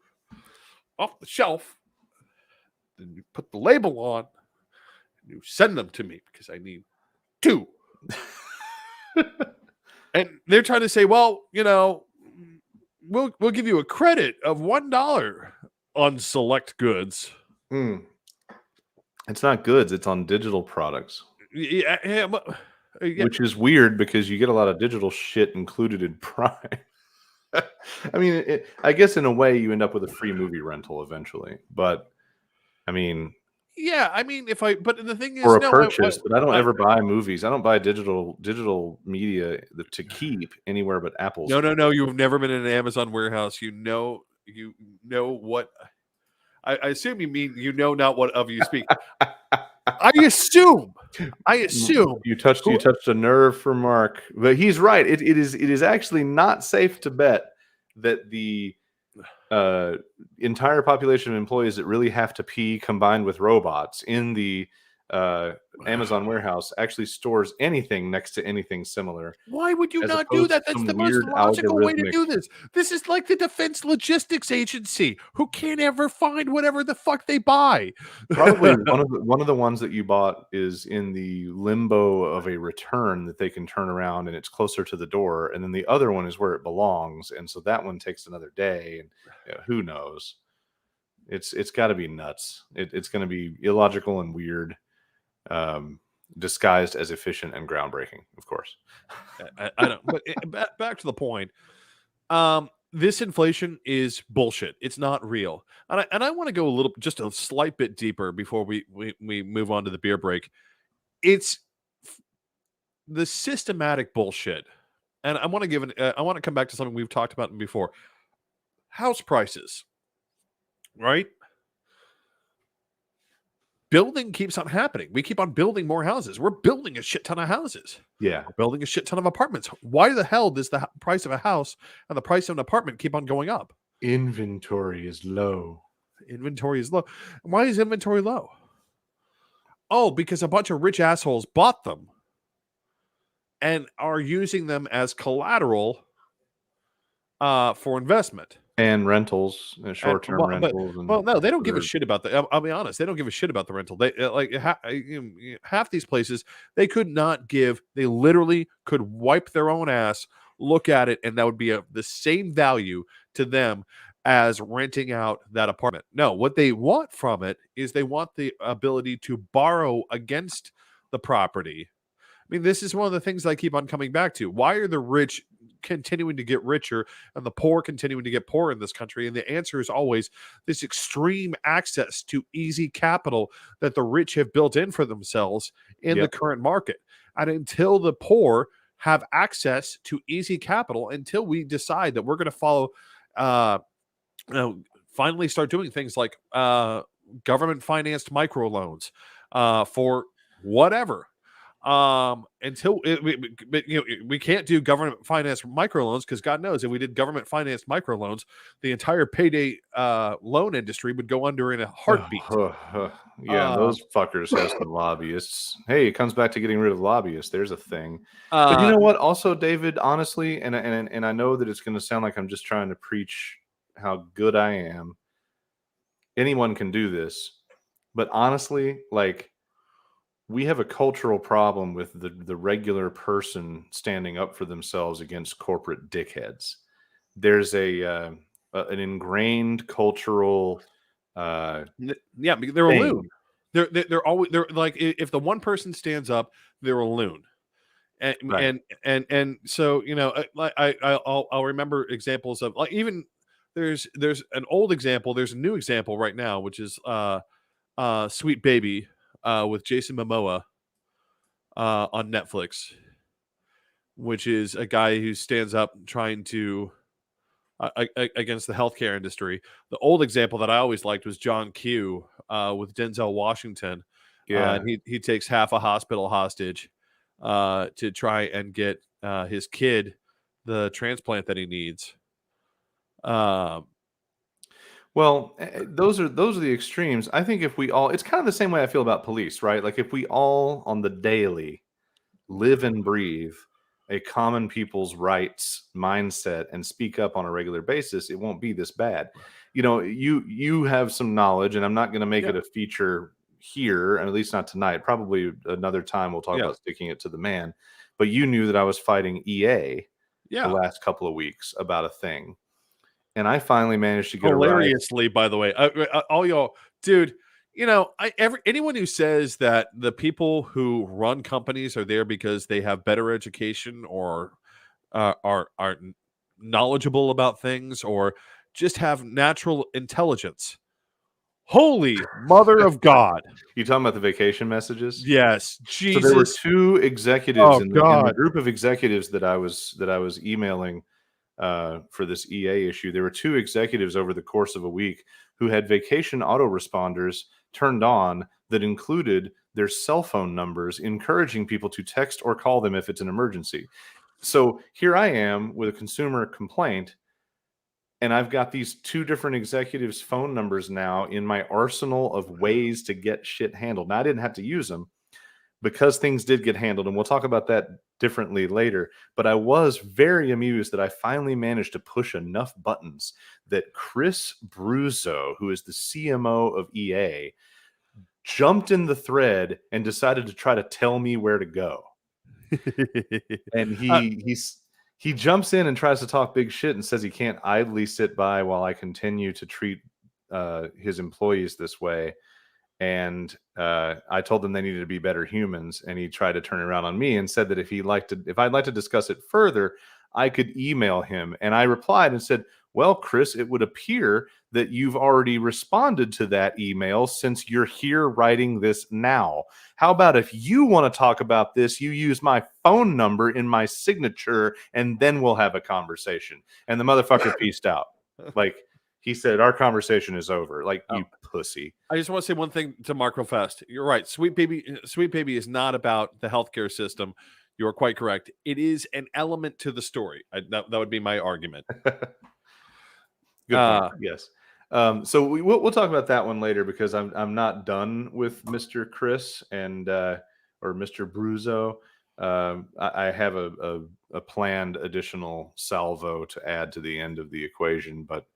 off the shelf. Then you put the label on and you send them to me because I need 2. And they're trying to say, well, we'll give you a credit of $1 on select goods. It's not goods. It's on digital products. Yeah. Which is weird because you get a lot of digital shit included in Prime. I mean, I guess in a way you end up with a free movie rental eventually. But I mean, yeah, I mean, but the thing is, or a purchase, but I don't ever buy movies. I don't buy digital media to keep anywhere but Apple's. No. You've never been in an Amazon warehouse. You know what. I assume you mean not what of you speak. I assume you touched a nerve for Mark, but he's right. It is actually not safe to bet that the entire population of employees that really have to pee combined with robots in the Amazon warehouse actually stores anything next to anything similar. Why would you not do that? That's the most logical way to do this. This is like the Defense Logistics Agency, who can't ever find whatever the fuck they buy. Probably one of the ones that you bought is in the limbo of a return that they can turn around and it's closer to the door, and then the other one is where it belongs, and so that one takes another day, and who knows. It's got to be nuts. It's going to be illogical and weird, disguised as efficient and groundbreaking, of course. I don't. But back to the point. This inflation is bullshit. It's not real. And I want to go just a slight bit deeper before we move on to the beer break. It's the systematic bullshit. And I want to come back to something we've talked about before. House prices, right? Building keeps on happening. We keep on building more houses. We're building a shit ton of houses. Yeah. We're building a shit ton of apartments. Why the hell does the price of a house and the price of an apartment keep on going up? Inventory is low. Inventory is low. Why is inventory low? Oh, because a bunch of rich assholes bought them and are using them as collateral for investment. And rentals, and short-term rentals. No, they don't give a shit about that. I'll be honest, they don't give a shit about the rental. They half these places they could not give. They literally could wipe their own ass, look at it, and that would be the same value to them as renting out that apartment. No, what they want from it is they want the ability to borrow against the property. I mean, this is one of the things I keep on coming back to. Why are the rich continuing to get richer and the poor continuing to get poorer in this country? And the answer is always this extreme access to easy capital that the rich have built in for themselves in the current market. And until the poor have access to easy capital, until we decide that we're going to follow, finally start doing things like government financed microloans for whatever. Until we can't do government financed microloans because God knows if we did government financed microloans, the entire payday loan industry would go under in a heartbeat. Yeah, those fuckers have some lobbyists. Hey, it comes back to getting rid of lobbyists. There's a thing. But you know what? Also, David, honestly, and I know that it's going to sound like I'm just trying to preach how good I am. Anyone can do this, but honestly, like, we have a cultural problem with the regular person standing up for themselves against corporate dickheads. There's an ingrained cultural yeah, they're a loon. They're always like, if the one person stands up, they're a loon. And right. and so I'll remember examples of, like, even there's an old example, there's a new example right now, which is Sweet Baby with Jason Momoa on Netflix, which is a guy who stands up trying to against the healthcare industry. The old example that I always liked was John Q with Denzel Washington. Yeah. He takes half a hospital hostage to try and get his kid the transplant that he needs. Well, those are the extremes. I think if we all, it's kind of the same way I feel about police, right? Like, if we all on the daily live and breathe a common people's rights mindset and speak up on a regular basis, it won't be this bad. You know, you have some knowledge, and I'm not going to make it a feature here, at least not tonight. Probably another time we'll talk about sticking it to the man. But you knew that I was fighting EA the last couple of weeks about a thing. And I finally managed to get hilariously, by the way, all y'all, dude. You know, anyone who says that the people who run companies are there because they have better education or are knowledgeable about things or just have natural intelligence. Holy mother of God! You talking about the vacation messages? Yes, Jesus. So there were two executives in the group of executives that I was emailing for this EA issue. There were two executives over the course of a week who had vacation autoresponders turned on that included their cell phone numbers, encouraging people to text or call them if it's an emergency. So here I am with a consumer complaint, and I've got these two different executives' phone numbers now in my arsenal of ways to get shit handled. Now, I didn't have to use them because things did get handled, and we'll talk about that differently later. But I was very amused that I finally managed to push enough buttons that Chris Bruzzo, who is the CMO of EA, jumped in the thread and decided to try to tell me where to go. And he jumps in and tries to talk big shit and says he can't idly sit by while I continue to treat his employees this way. And I told them they needed to be better humans. And he tried to turn it around on me and said that if I'd like to discuss it further, I could email him. And I replied and said, well, Chris, it would appear that you've already responded to that email since you're here writing this now. How about if you want to talk about this, you use my phone number in my signature, and then we'll have a conversation. And the motherfucker pieced out. Like, he said, our conversation is over. Like, you pussy. I just want to say one thing to Mark real fast. You're right. Sweet Baby is not about the healthcare system. You are quite correct. It is an element to the story. That would be my argument. Good point. Yes. So we'll talk about that one later, because I'm not done with Mr. Chris and or Mr. Bruzo. I have a planned additional salvo to add to the end of the equation, but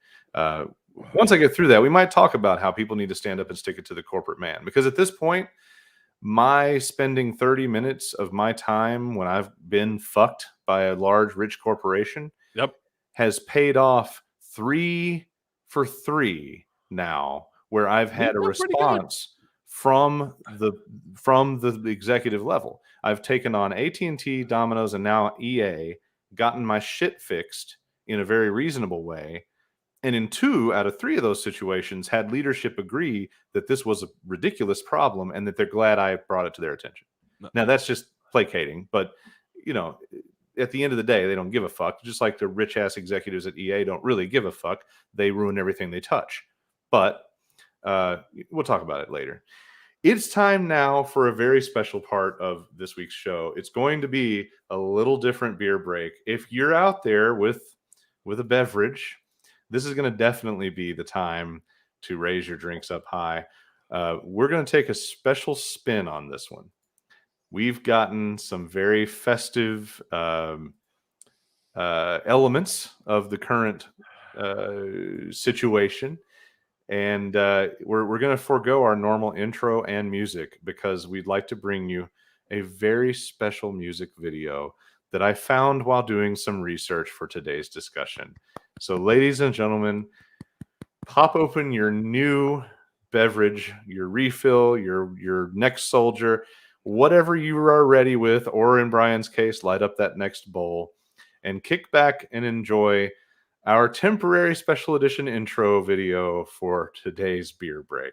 once I get through that, we might talk about how people need to stand up and stick it to the corporate man. Because at this point, my spending 30 minutes of my time when I've been fucked by a large, rich corporation has paid off 3 for 3 now, where I've had a response from the executive level. I've taken on AT&T, Domino's, and now EA, gotten my shit fixed in a very reasonable way. And in 2 out of 3 of those situations, had leadership agree that this was a ridiculous problem and that they're glad I brought it to their attention. Now, that's just placating, but, at the end of the day, they don't give a fuck. Just like the rich-ass executives at EA don't really give a fuck. They ruin everything they touch. But we'll talk about it later. It's time now for a very special part of this week's show. It's going to be a little different beer break. If you're out there with a beverage, this is going to definitely be the time to raise your drinks up high. We're going to take a special spin on this one. We've gotten some very festive elements of the current situation. And we're going to forego our normal intro and music, because we'd like to bring you a very special music video that I found while doing some research for today's discussion. So, ladies and gentlemen, pop open your new beverage, your refill, your next soldier, whatever you are ready with, or in Brian's case, light up that next bowl, and kick back and enjoy our temporary special edition intro video for today's beer break.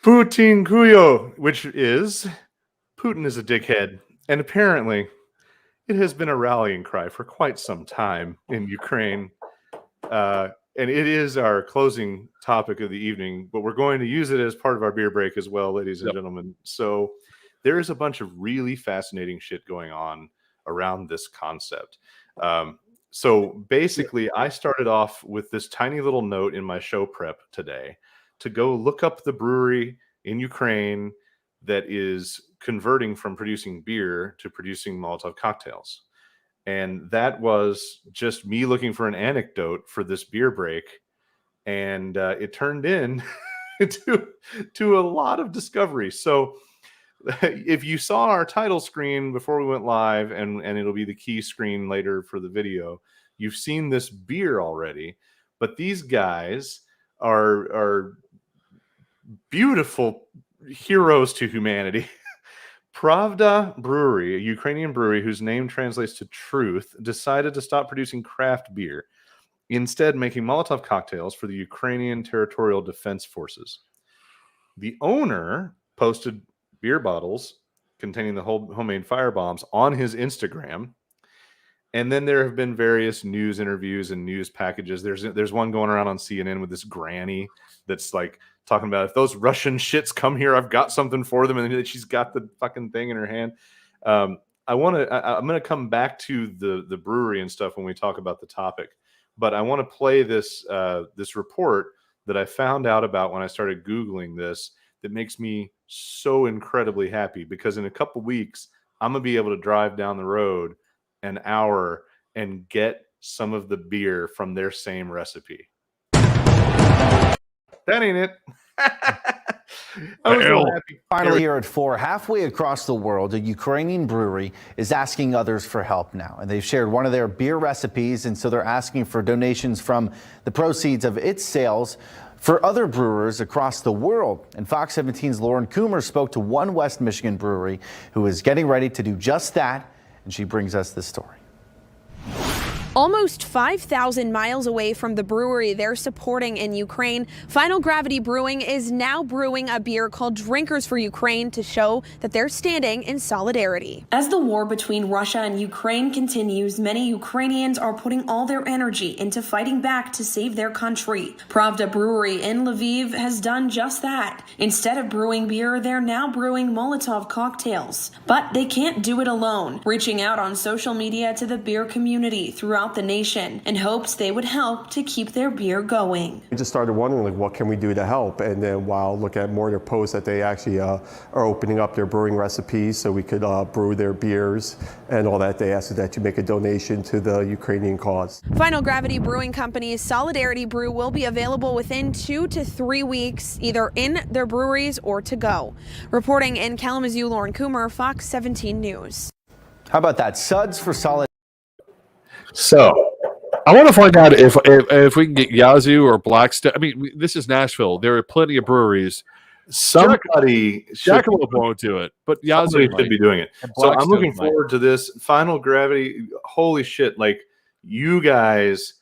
Putin Khuylo, which is Putin is a dickhead. And apparently it has been a rallying cry for quite some time in Ukraine. And it is our closing topic of the evening, but we're going to use it as part of our beer break as well, ladies and gentlemen. So there is a bunch of really fascinating shit going on around this concept. So basically, I started off with this tiny little note in my show prep today to go look up the brewery in Ukraine that is converting from producing beer to producing Molotov cocktails. And that was just me looking for an anecdote for this beer break. And it turned in to a lot of discovery. So if you saw our title screen before we went live, and it'll be the key screen later for the video, you've seen this beer already. But these guys are beautiful heroes to humanity. Pravda Brewery, a Ukrainian brewery whose name translates to truth, decided to stop producing craft beer, instead making Molotov cocktails for the Ukrainian Territorial Defense Forces. The owner posted beer bottles containing the homemade firebombs on his Instagram. And then there have been various news interviews and news packages. There's one going around on CNN with this granny that's like talking about, if those Russian shits come here, I've got something for them. And she's got the fucking thing in her hand. I'm going to come back to the brewery and stuff when we talk about the topic. But I want to play this report that I found out about when I started Googling this, that makes me so incredibly happy, because in a couple weeks, I'm going to be able to drive down the road an hour and get some of the beer from their same recipe. That ain't it. I was so happy. Finally, here at 4, halfway across the world, a Ukrainian brewery is asking others for help now. And they've shared one of their beer recipes, and so they're asking for donations from the proceeds of its sales for other brewers across the world. And Fox 17's Lauren Coomer spoke to one West Michigan brewery who is getting ready to do just that, and she brings us this story. Almost 5,000 miles away from the brewery they're supporting in Ukraine, Final Gravity Brewing is now brewing a beer called Drinkers for Ukraine to show that they're standing in solidarity. As the war between Russia and Ukraine continues, many Ukrainians are putting all their energy into fighting back to save their country. Pravda Brewery in Lviv has done just that. Instead of brewing beer, they're now brewing Molotov cocktails. But they can't do it alone, reaching out on social media to the beer community throughout the nation in hopes they would help to keep their beer going. We just started wondering, like, what can we do to help? And then while looking at more of their posts that they actually are opening up their brewing recipes so we could brew their beers and all that, they asked that you make a donation to the Ukrainian cause. Final Gravity Brewing Company's Solidarity Brew will be available within 2 to 3 weeks, either in their breweries or to go. Reporting in Kalamazoo, Lauren Coomer, Fox 17 News. How about that? Suds for Solidarity. So, I want to find out if we can get Yazoo or Blackstone. I mean, this is Nashville. There are plenty of breweries. Somebody Jackalope won't do it, but Yazoo should be doing it. So I'm looking forward to this. Final Gravity. Holy shit! Like, you guys,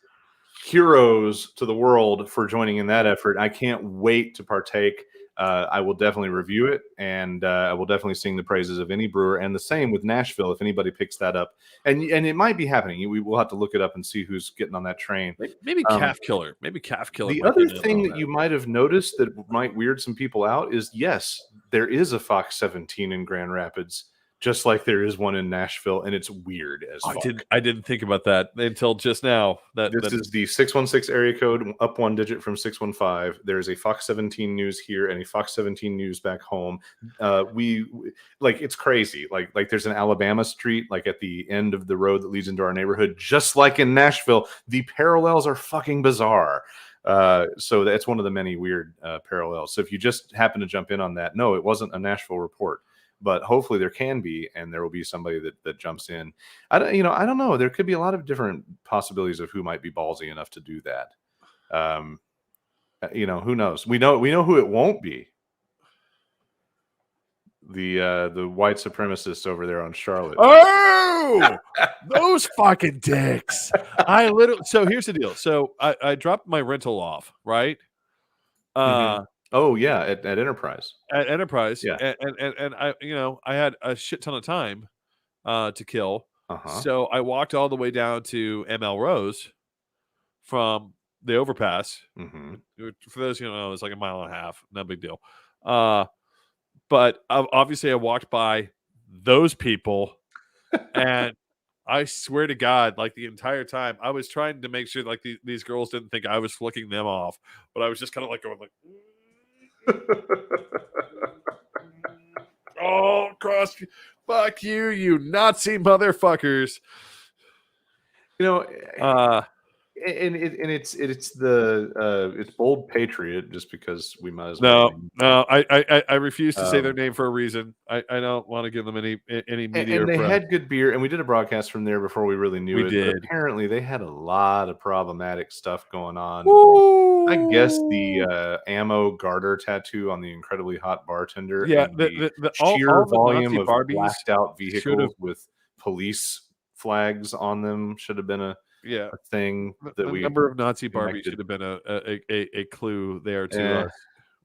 heroes to the world for joining in that effort. I can't wait to partake. I will definitely review it, and I will definitely sing the praises of any brewer. And the same with Nashville, if anybody picks that up, and it might be happening. We will have to look it up and see who's getting on that train. Maybe Calf Killer. Maybe Calf Killer. The other thing that you might have noticed that might weird some people out is, yes, there is a Fox 17 in Grand Rapids, just like there is one in Nashville, and it's weird as fuck. I didn't think about that until just now. This is the 616 area code, up one digit from 615. There's a Fox 17 News here and a Fox 17 News back home. We like, it's crazy. Like there's an Alabama street like at the end of the road that leads into our neighborhood, just like in Nashville. The parallels are fucking bizarre. So that's one of the many weird parallels. So if you just happen to jump in on that, no, it wasn't a Nashville report. But hopefully there can be, and there will be somebody that jumps in. I don't know. There could be a lot of different possibilities of who might be ballsy enough to do that. Who knows? We know who it won't be. The white supremacists over there on Charlotte. Oh, those fucking dicks! So here's the deal. So I dropped my rental off, right? Oh yeah, at Enterprise. At Enterprise, yeah, and I had a shit ton of time to kill, so I walked all the way down to ML Rose from the overpass. For those who don't know, it's like a mile and a half, no big deal. But obviously, I walked by those people, and I swear to God, like the entire time, I was trying to make sure like these girls didn't think I was flicking them off, but I was just kind of like going like, oh, fuck you, you Nazi motherfuckers. You know, Uh, it's Bold Patriot just because we might as well. No, I refuse to say their Um, name for a reason. I don't want to give them any media and they press. had good beer, and we did a broadcast from there before we really knew We it. But did. apparently, they had a lot of problematic stuff going on. Woo! I guess the ammo garter tattoo on the incredibly hot bartender, Yeah, and the all sheer the volume Nazi of Barbies blacked out should have. vehicles with police flags on them should have been a Yeah, thing that the we number of Nazi Barbies connected. should have been a clue there to Eh, us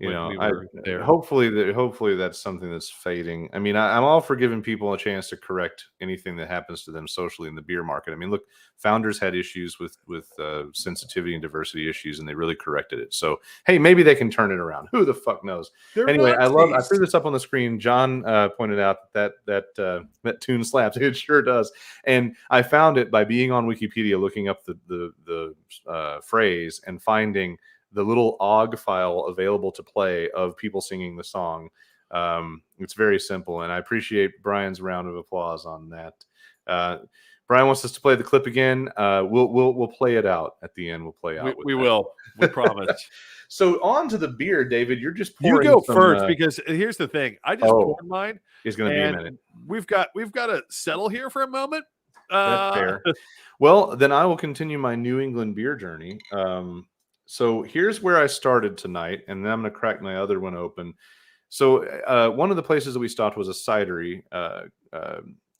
you when know, we were there. hopefully that's something that's fading. I mean, I'm all for giving people a chance to correct anything that happens to them socially in the beer market. I mean, look, Founders had issues with sensitivity and diversity issues, and they really corrected it. So hey, maybe they can turn it around. Who the fuck knows? They're Anyway, I Nazis. threw this up on the screen. John pointed out that tune slaps. It sure does. And I found it by being on Wikipedia, looking up the phrase and finding the little OGG file available to play of people singing the song. It's very simple, and I appreciate Brian's round of applause on that. Brian wants us to play the clip again. We'll play it out at the end. We'll play out. We will. We promise. So on to the beer, David. You're just You pouring. go first because here's the thing. I just poured mine. It's going to be a minute. We've got to settle here for a moment. That's fair. Well, then I will continue my New England beer journey. So here's where I started tonight, and then I'm going to crack my other one open. So one of the places that we stopped was a cidery,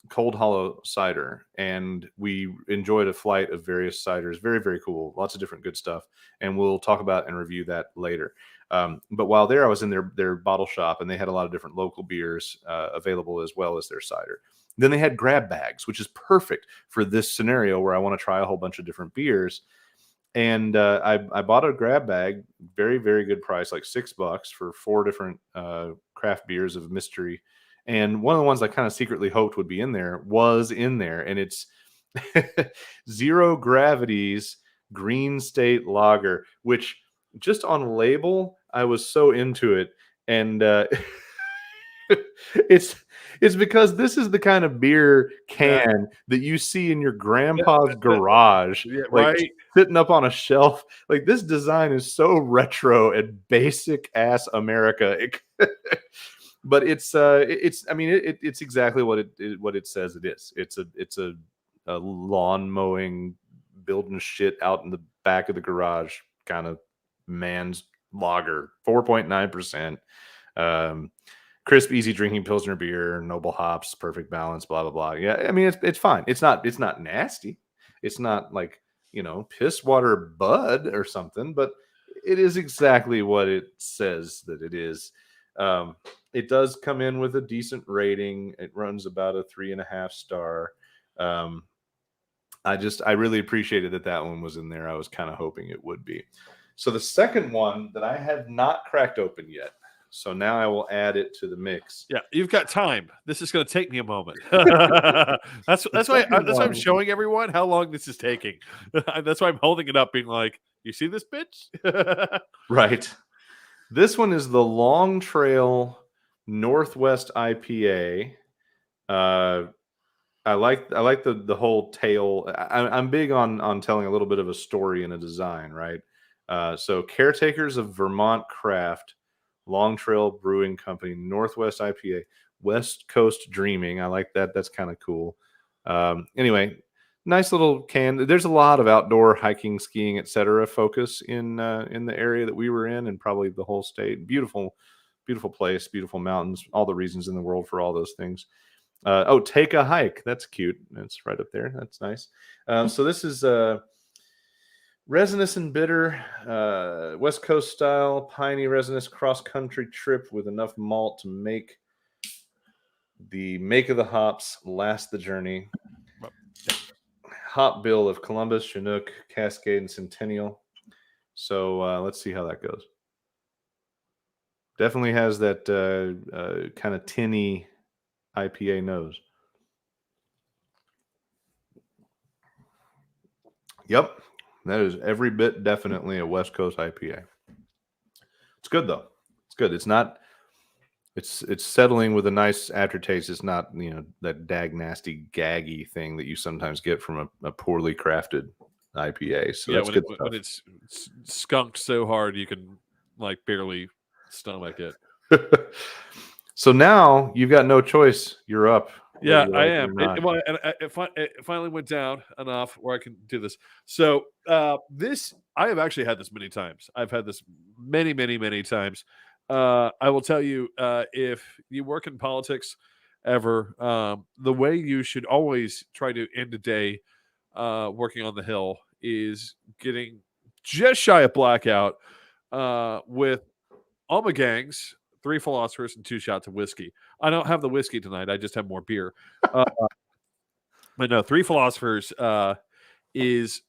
Cold Hollow cider, and we enjoyed a flight of various ciders. Very, very cool. Lots of different good stuff, and we'll talk about and review that later. But while there, I was in their bottle shop, and they had a lot of different local beers available as well as their cider. Then they had grab bags, which is perfect for this scenario where I want to try a whole bunch of different beers. And I bought a grab bag, very, very good price, like $6 for 4 different craft beers of mystery. And one of the ones I kind of secretly hoped would be in there was in there. And it's Zero Gravity's Green State Lager, which just on label, I was so into it. And it's because this is the kind of beer can that you see in your grandpa's garage, like sitting up on a shelf. Like, this design is so retro and basic ass America. But it's exactly what it says it is. It's a lawn mowing, building shit out in the back of the garage kind of man's lager, 4.9%. Crisp, easy drinking Pilsner beer, noble hops, perfect balance, blah, blah, blah. Yeah, I mean, it's fine. It's not nasty. It's not like, piss water Bud or something, but it is exactly what it says that it is. It does come in with a decent rating. It runs about a 3.5 star. I really appreciated that one was in there. I was kind of hoping it would be. So the second one that I have not cracked open yet. So now I will add it to the mix. Yeah, you've got time. This is going to take me a moment. that's why I'm showing everyone how long this is taking. That's why I'm holding it up, being like, "You see this, bitch?" Right. This one is the Long Trail Northwest IPA. I like the whole tale. I'm big on telling a little bit of a story and a design, right? So Caretakers of Vermont Craft, Long Trail Brewing Company, Northwest IPA, West Coast Dreaming. I like that. That's kind of cool. Anyway, nice little can. There's a lot of outdoor hiking, skiing, etc. focus in the area that we were in, and probably the whole state. Beautiful, beautiful place, beautiful mountains. All the reasons in the world for all those things. Take a hike. That's cute. That's right up there. That's nice. So this is resinous and bitter, West Coast style, piney resinous cross-country trip with enough malt to make the make of the hops last the journey. Hop bill of Columbus, Chinook, Cascade, and Centennial. So let's see how that goes. Definitely has that kind of tinny IPA nose. Yep. That is every bit definitely a West Coast IPA. It's good though. It's good. It's not. It's settling with a nice aftertaste. It's not that dag nasty gaggy thing that you sometimes get from a poorly crafted IPA. So that's good when it's skunked so hard you can like barely stomach it. stuff. So now you've got no choice. You're up. Yeah, whether you I like it am. or not. It finally went down enough where I can do this. So this, I have actually had this many times. I've had this many, many, many times. I will tell you, if you work in politics ever, the way you should always try to end a day working on the Hill is getting just shy of blackout with all my gangs, 3 philosophers, and 2 shots of whiskey. I don't have the whiskey tonight. I just have more beer. But no, 3 philosophers is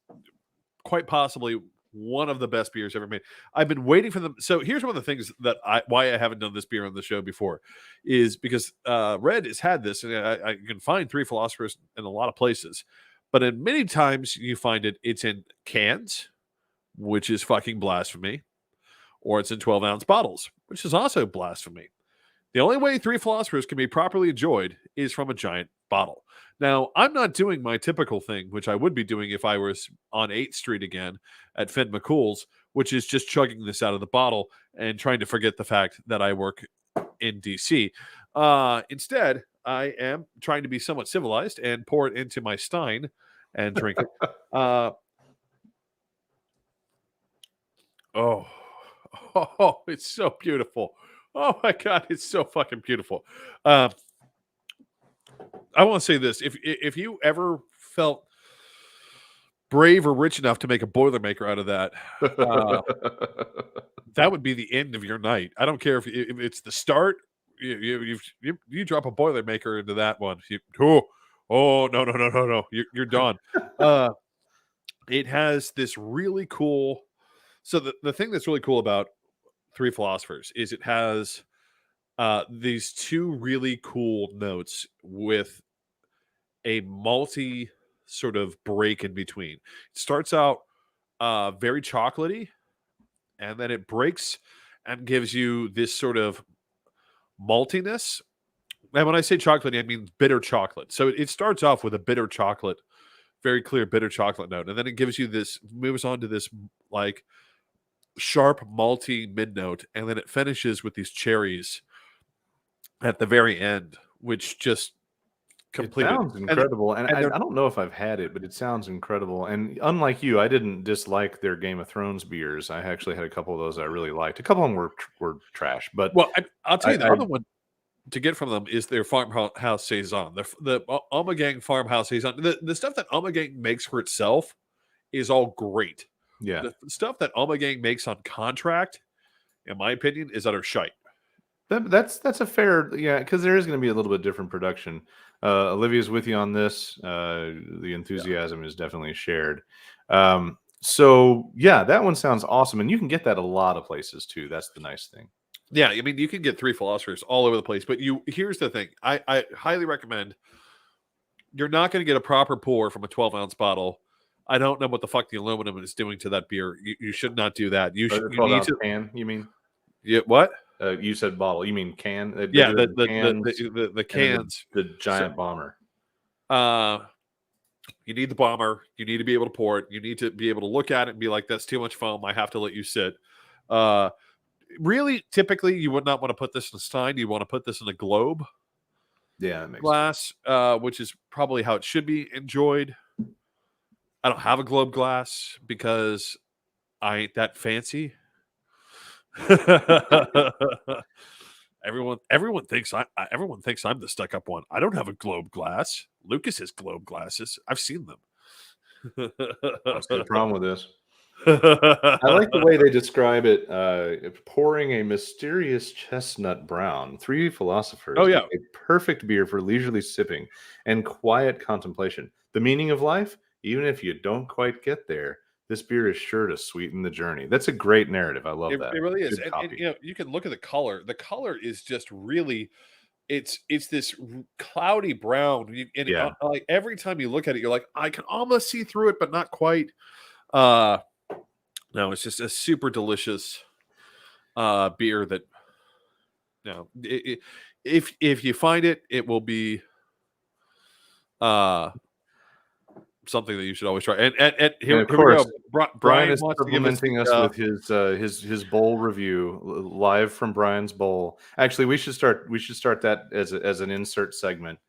quite possibly one of the best beers ever made. I've been waiting for them. So here's one of the things that why I haven't done this beer on the show before is because Red has had this, and I can find 3 philosophers in a lot of places, but in many times you find it's in cans, which is fucking blasphemy, or it's in 12-ounce bottles, which is also blasphemy. The only way 3 philosophers can be properly enjoyed is from a giant bottle. Now, I'm not doing my typical thing, which I would be doing if I was on 8th Street again at Finn McCool's, which is just chugging this out of the bottle and trying to forget the fact that I work in DC. Instead, I am trying to be somewhat civilized and pour it into my stein and drink it. Oh, it's so beautiful. Oh my God, it's so fucking beautiful. I want to say this: if you ever felt brave or rich enough to make a Boilermaker out of that, that would be the end of your night. I don't care if it's the start. You drop a Boilermaker into that one. No, you're done. It has this really cool. So the thing that's really cool about 3 philosophers is it has these 2 really cool notes with a malty sort of break in between. It starts out very chocolatey, and then it breaks and gives you this sort of maltiness. And when I say chocolatey, I mean bitter chocolate. So it starts off with a bitter chocolate, very clear bitter chocolate note, and then it gives you this, moves on to this like sharp malty mid note, and then it finishes with these cherries at the very end, which just completed. It sounds incredible, and I don't know if I've had it, but it sounds incredible. And unlike you, I didn't dislike their Game of Thrones beers. I actually had a couple of those I really liked. A couple of them were trash, but I'll tell you the other one to get from them is their farmhouse saison, the Ommegang farmhouse saison. The stuff that Ommegang makes for itself is all great. Yeah, the stuff that Ommegang makes on contract, in my opinion, is utter shite. That's a fair, because there is going to be a little bit different production. Olivia's with you on this. The enthusiasm is definitely shared. So yeah, that one sounds awesome, and you can get that a lot of places too. That's the nice thing. Yeah, I mean, you can get 3 philosophers all over the place, but here's the thing. I highly recommend, you're not going to get a proper pour from a 12-ounce bottle. I don't know what the fuck the aluminum is doing to that beer. You should not do that. You need to can. You mean? Yeah. What? You said bottle. You mean can? Yeah, the cans. The giant bomber. You need the bomber. You need to be able to pour it. You need to be able to look at it and be like, "That's too much foam. I have to let you sit." Really, typically, you would not want to put this in a stein. You want to put this in a globe. Yeah, that makes glass, which is probably how it should be enjoyed. I don't have a globe glass because I ain't that fancy. Everyone thinks I'm the stuck-up one. I don't have a globe glass. Lucas has globe glasses. I've seen them. What's the problem with this? I like the way they describe it. Pouring a mysterious chestnut brown. 3 philosophers. Oh yeah, a perfect beer for leisurely sipping and quiet contemplation. The meaning of life, even if you don't quite get there, this beer is sure to sweeten the journey. That's a great narrative. I love that. It really is. And you can look at the color. The color is just really. it's this cloudy brown, like every time you look at it, you're like, I can almost see through it, but not quite. No, it's just a super delicious beer that, if you find it, it will be something that you should always try. And here of we course, go. Brian is wants to give us supplementing us with his bowl review live from Brian's bowl. Actually, we should start that as an insert segment,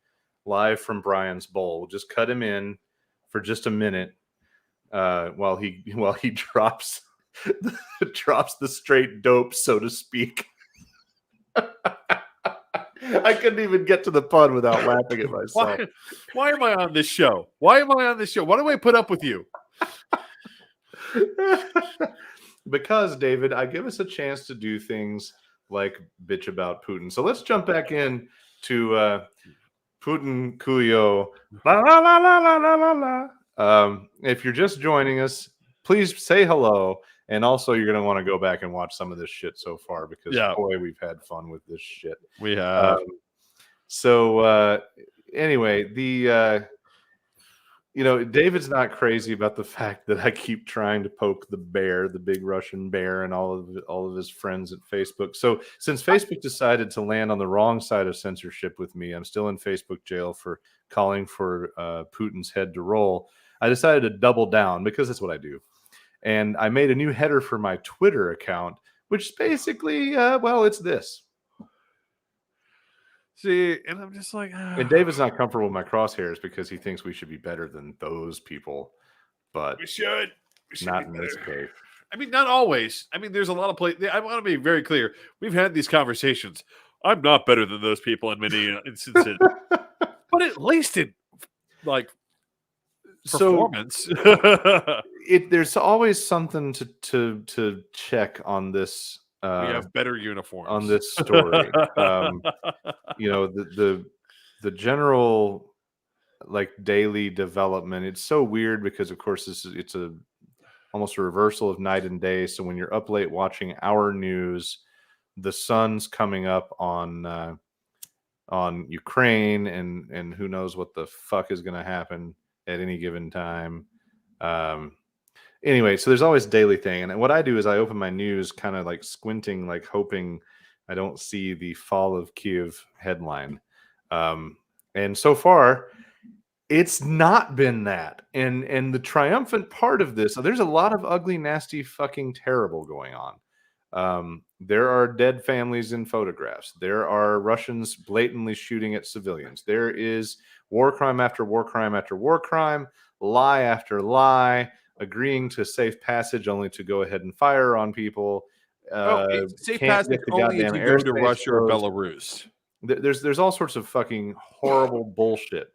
live from Brian's bowl. We'll just cut him in for just a minute while he drops the straight dope, so to speak. I couldn't even get to the pun without laughing at myself. Why am I on this show? Why do I put up with you? Because, David, I give us a chance to do things like bitch about Putin. So let's jump back in to Putin Khuylo. La, la, la, la, la, la, la, la. If you're just joining us, please say hello. And also, you're going to want to go back and watch some of this shit so far because, boy, we've had fun with this shit. We have. Anyway, David's not crazy about the fact that I keep trying to poke the bear, the big Russian bear, and all of his friends at Facebook. So since Facebook decided to land on the wrong side of censorship with me, I'm still in Facebook jail for calling for Putin's head to roll. I decided to double down because that's what I do. And I made a new header for my Twitter account, which is basically, it's this. See, and I'm just like... And David's not comfortable with my crosshairs because he thinks we should be better than those people. But we should not in this case. I mean, not always. I mean, there's a lot of places. I want to be very clear. We've had these conversations. I'm not better than those people in many instances. But at least in, performance. There's always something to check on this. We have better uniforms on this story. The general daily development. It's so weird because, of course, it's almost a reversal of night and day. So when you're up late watching our news, the sun's coming up on Ukraine, and who knows what the fuck is going to happen at any given time. Anyway, so there's always a daily thing. And what I do is I open my news kind of squinting, hoping I don't see the fall of Kiev headline. And so far, it's not been that. And the triumphant part of this, there's a lot of ugly, nasty, fucking terrible going on. There are dead families in photographs. There are Russians blatantly shooting at civilians. There is war crime after war crime after war crime, lie after lie, agreeing to safe passage only to go ahead and fire on people. Safe passage only if you go to Russia or Belarus. There's all sorts of fucking horrible bullshit.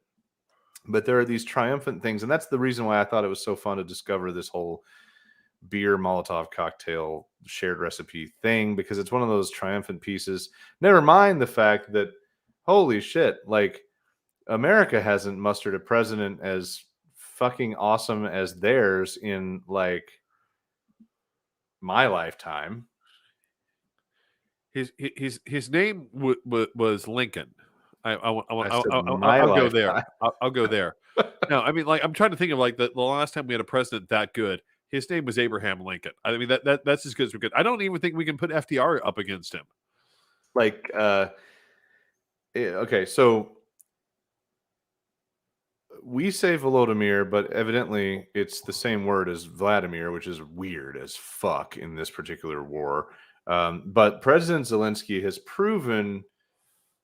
But there are these triumphant things, and that's the reason why I thought it was so fun to discover this whole beer Molotov cocktail shared recipe thing, because it's one of those triumphant pieces. Never mind the fact that, holy shit, America hasn't mustered a president as fucking awesome as theirs in my lifetime. His name was Lincoln. I'll go there. I'll go there. No, I mean, I'm trying to think of the last time we had a president that good. His name was Abraham Lincoln. I mean, that's as good as we could. I don't even think we can put FDR up against him. Okay, so we say Volodymyr, but evidently it's the same word as Vladimir, which is weird as fuck in this particular war. But President Zelensky has proven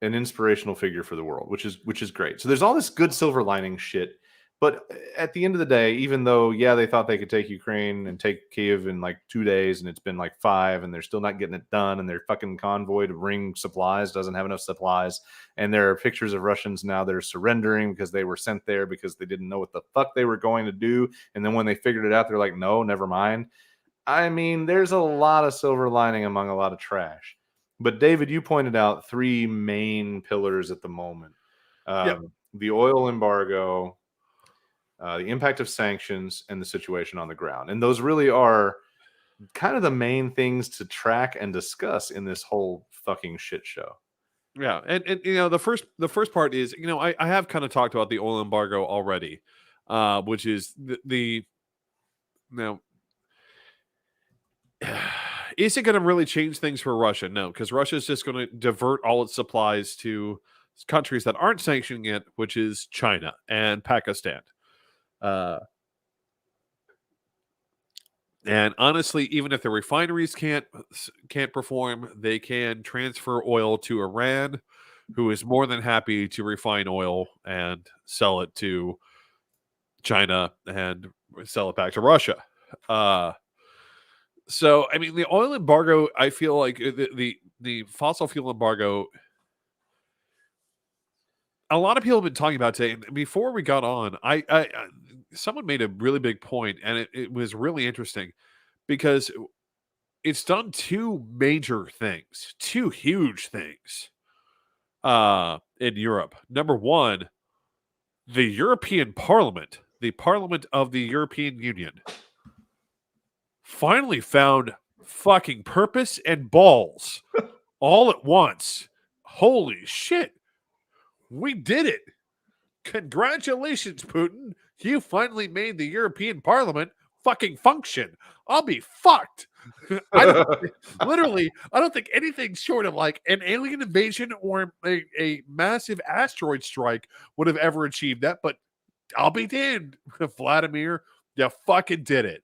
an inspirational figure for the world, which is great. So there's all this good silver lining shit. But at the end of the day, even though, they thought they could take Ukraine and take Kyiv in 2 days, and it's been 5, and they're still not getting it done, and their fucking convoy to bring supplies doesn't have enough supplies, and there are pictures of Russians now that are surrendering because they were sent there because they didn't know what the fuck they were going to do, and then when they figured it out, they're like, no, never mind. I mean, there's a lot of silver lining among a lot of trash. But David, you pointed out 3 main pillars at the moment. The oil embargo, the impact of sanctions, and the situation on the ground. And those really are kind of the main things to track and discuss in this whole fucking shit show. Yeah, and the first part is I have kind of talked about the oil embargo already, which is the now. Is it going to really change things for Russia? No, because Russia is just going to divert all its supplies to countries that aren't sanctioning it, which is China and Pakistan. And honestly, even if the refineries can't perform, they can transfer oil to Iran, who is more than happy to refine oil and sell it to China and sell it back to Russia. So, I mean, the oil embargo, I feel like the fossil fuel embargo, a lot of people have been talking about today. And before we got on, I someone made a really big point, and it was really interesting because it's done two major things, two huge things in Europe. Number one, the European Parliament, the Parliament of the European Union, finally found fucking purpose and balls all at once. Holy shit. We did it. Congratulations, Putin. You finally made the European Parliament fucking function. I'll be fucked. I don't think anything short of like an alien invasion or a massive asteroid strike would have ever achieved that, but I'll be damned. Vladimir, you fucking did it.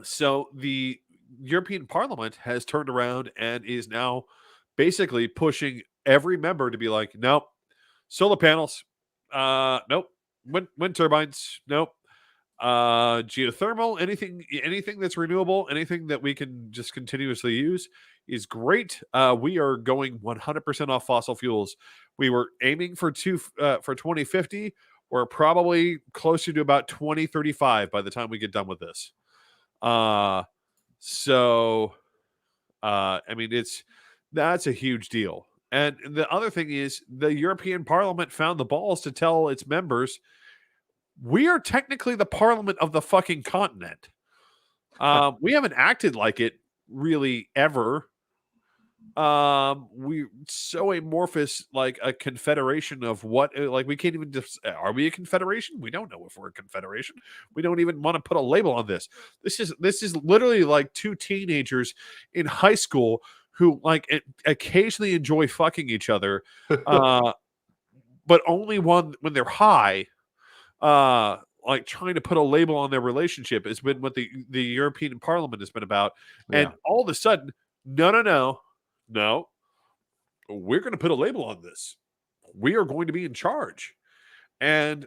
So the European Parliament has turned around and is now basically pushing every member to be like, nope, solar panels, nope, wind turbines, nope, geothermal, anything that's renewable, anything that we can just continuously use is great. We are going 100% off fossil fuels. We were aiming for 2050. We're probably closer to about 2035 by the time we get done with this. So I mean, that's a huge deal. And the other thing is the European Parliament found the balls to tell its members, we are technically the parliament of the fucking continent. We haven't acted like it really ever. We so amorphous, like a confederation of what, like we can't even are we a confederation? We don't know if we're a confederation. We don't even want to put a label on this. This is literally like two teenagers in high school who like occasionally enjoy fucking each other, but only one when they're high. Like trying to put a label on their relationship has been what the European Parliament has been about. And all of a sudden, no, we're going to put a label on this. We are going to be in charge. And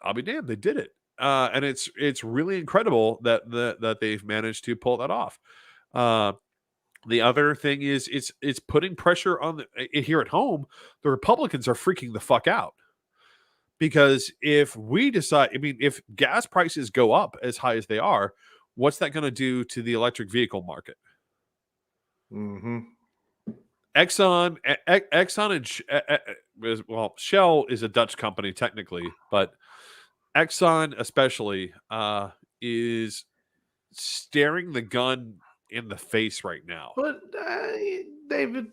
I'll be damned, they did it. And it's really incredible that they've managed to pull that off. The other thing is it's putting pressure on here at home. The Republicans are freaking the fuck out. Because if we decide, I mean, if gas prices go up as high as they are, what's that going to do to the electric vehicle market? Mm-hmm. Exxon and Shell is a Dutch company technically, but Exxon especially is staring the gun in the face right now. But David,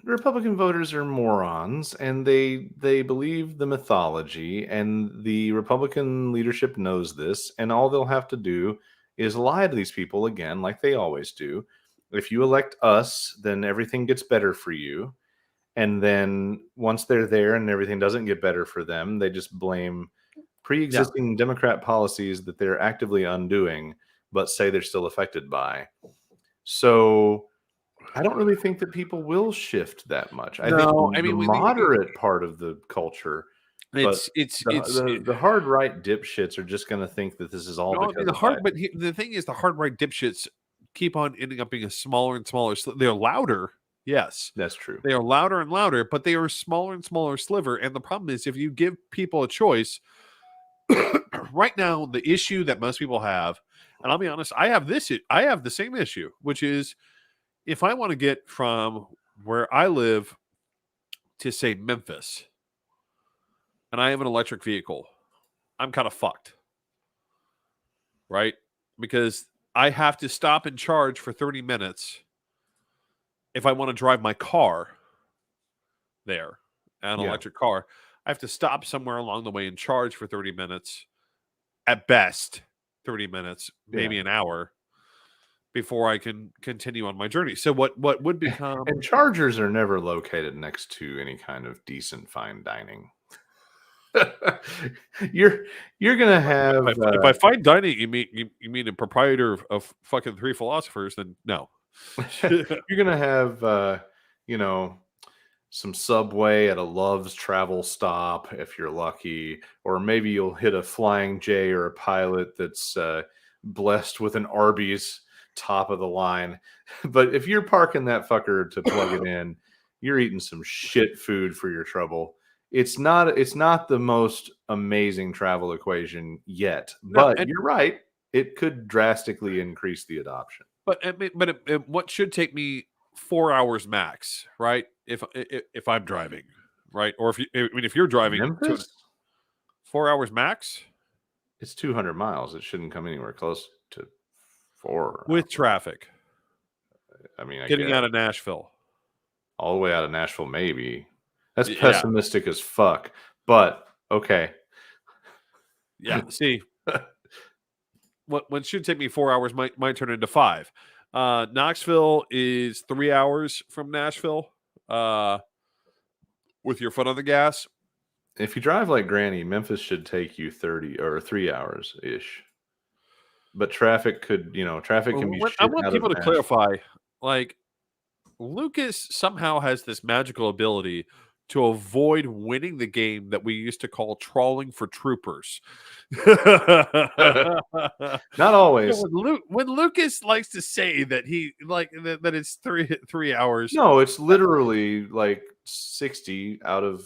Republican voters are morons, and they believe the mythology, and the Republican leadership knows this, and all they'll have to do is lie to these people again, like they always do. If you elect us, then everything gets better for you. And then once they're there and everything doesn't get better for them, they just blame pre-existing Democrat policies that they're actively undoing, but say they're still affected by. So I don't really think that people will shift that much. I think the moderate part of the culture, it's the hard right dipshits are just going to think that this is all because the hard. But the thing is, the hard right dipshits keep on ending up being a smaller and smaller. They're louder. Yes, that's true. They are louder and louder, but they are a smaller and smaller sliver. And the problem is, if you give people a choice, right now, the issue that most people have, and I'll be honest, I have the same issue, which is if I want to get from where I live to say Memphis, and I have an electric vehicle, I'm kind of fucked, right? Because I have to stop and charge for 30 minutes if I want to drive my car there, an Yeah. electric car, I have to stop somewhere along the way and charge for 30 minutes, at best 30 minutes, maybe an hour, before I can continue on my journey. So what would become And chargers are never located next to any kind of decent fine dining. you're gonna have if I find dining, you mean a proprietor of fucking Three Philosophers, then no. you're gonna have some Subway at a Love's Travel stop if you're lucky, or maybe you'll hit a Flying J or a Pilot that's blessed with an Arby's top of the line. But if you're parking that fucker to plug it in, you're eating some shit food for your trouble. It's not the most amazing travel equation yet, No, but you're right. It could drastically increase the adoption. But what should take me 4 hours max, right? If I'm driving, right? Or if you're driving, Memphis? 4 hours max It's 200 miles. It shouldn't come anywhere close to 4 with traffic. I mean, Getting guess. out of Nashville. All the way out of Nashville, maybe. That's Yeah. pessimistic as fuck. But okay. Yeah. See, what should take me 4 hours might turn into 5. Knoxville is 3 hours from Nashville. With your foot on the gas. If you drive like Granny, Memphis should take you 30 or 3 hours ish. But traffic could, traffic can be. I want people to clarify, like, Lucas somehow has this magical ability to avoid winning the game that we used to call trawling for troopers. Not always. When Lucas likes to say that that it's 3 hours. No, it's literally like 60 out of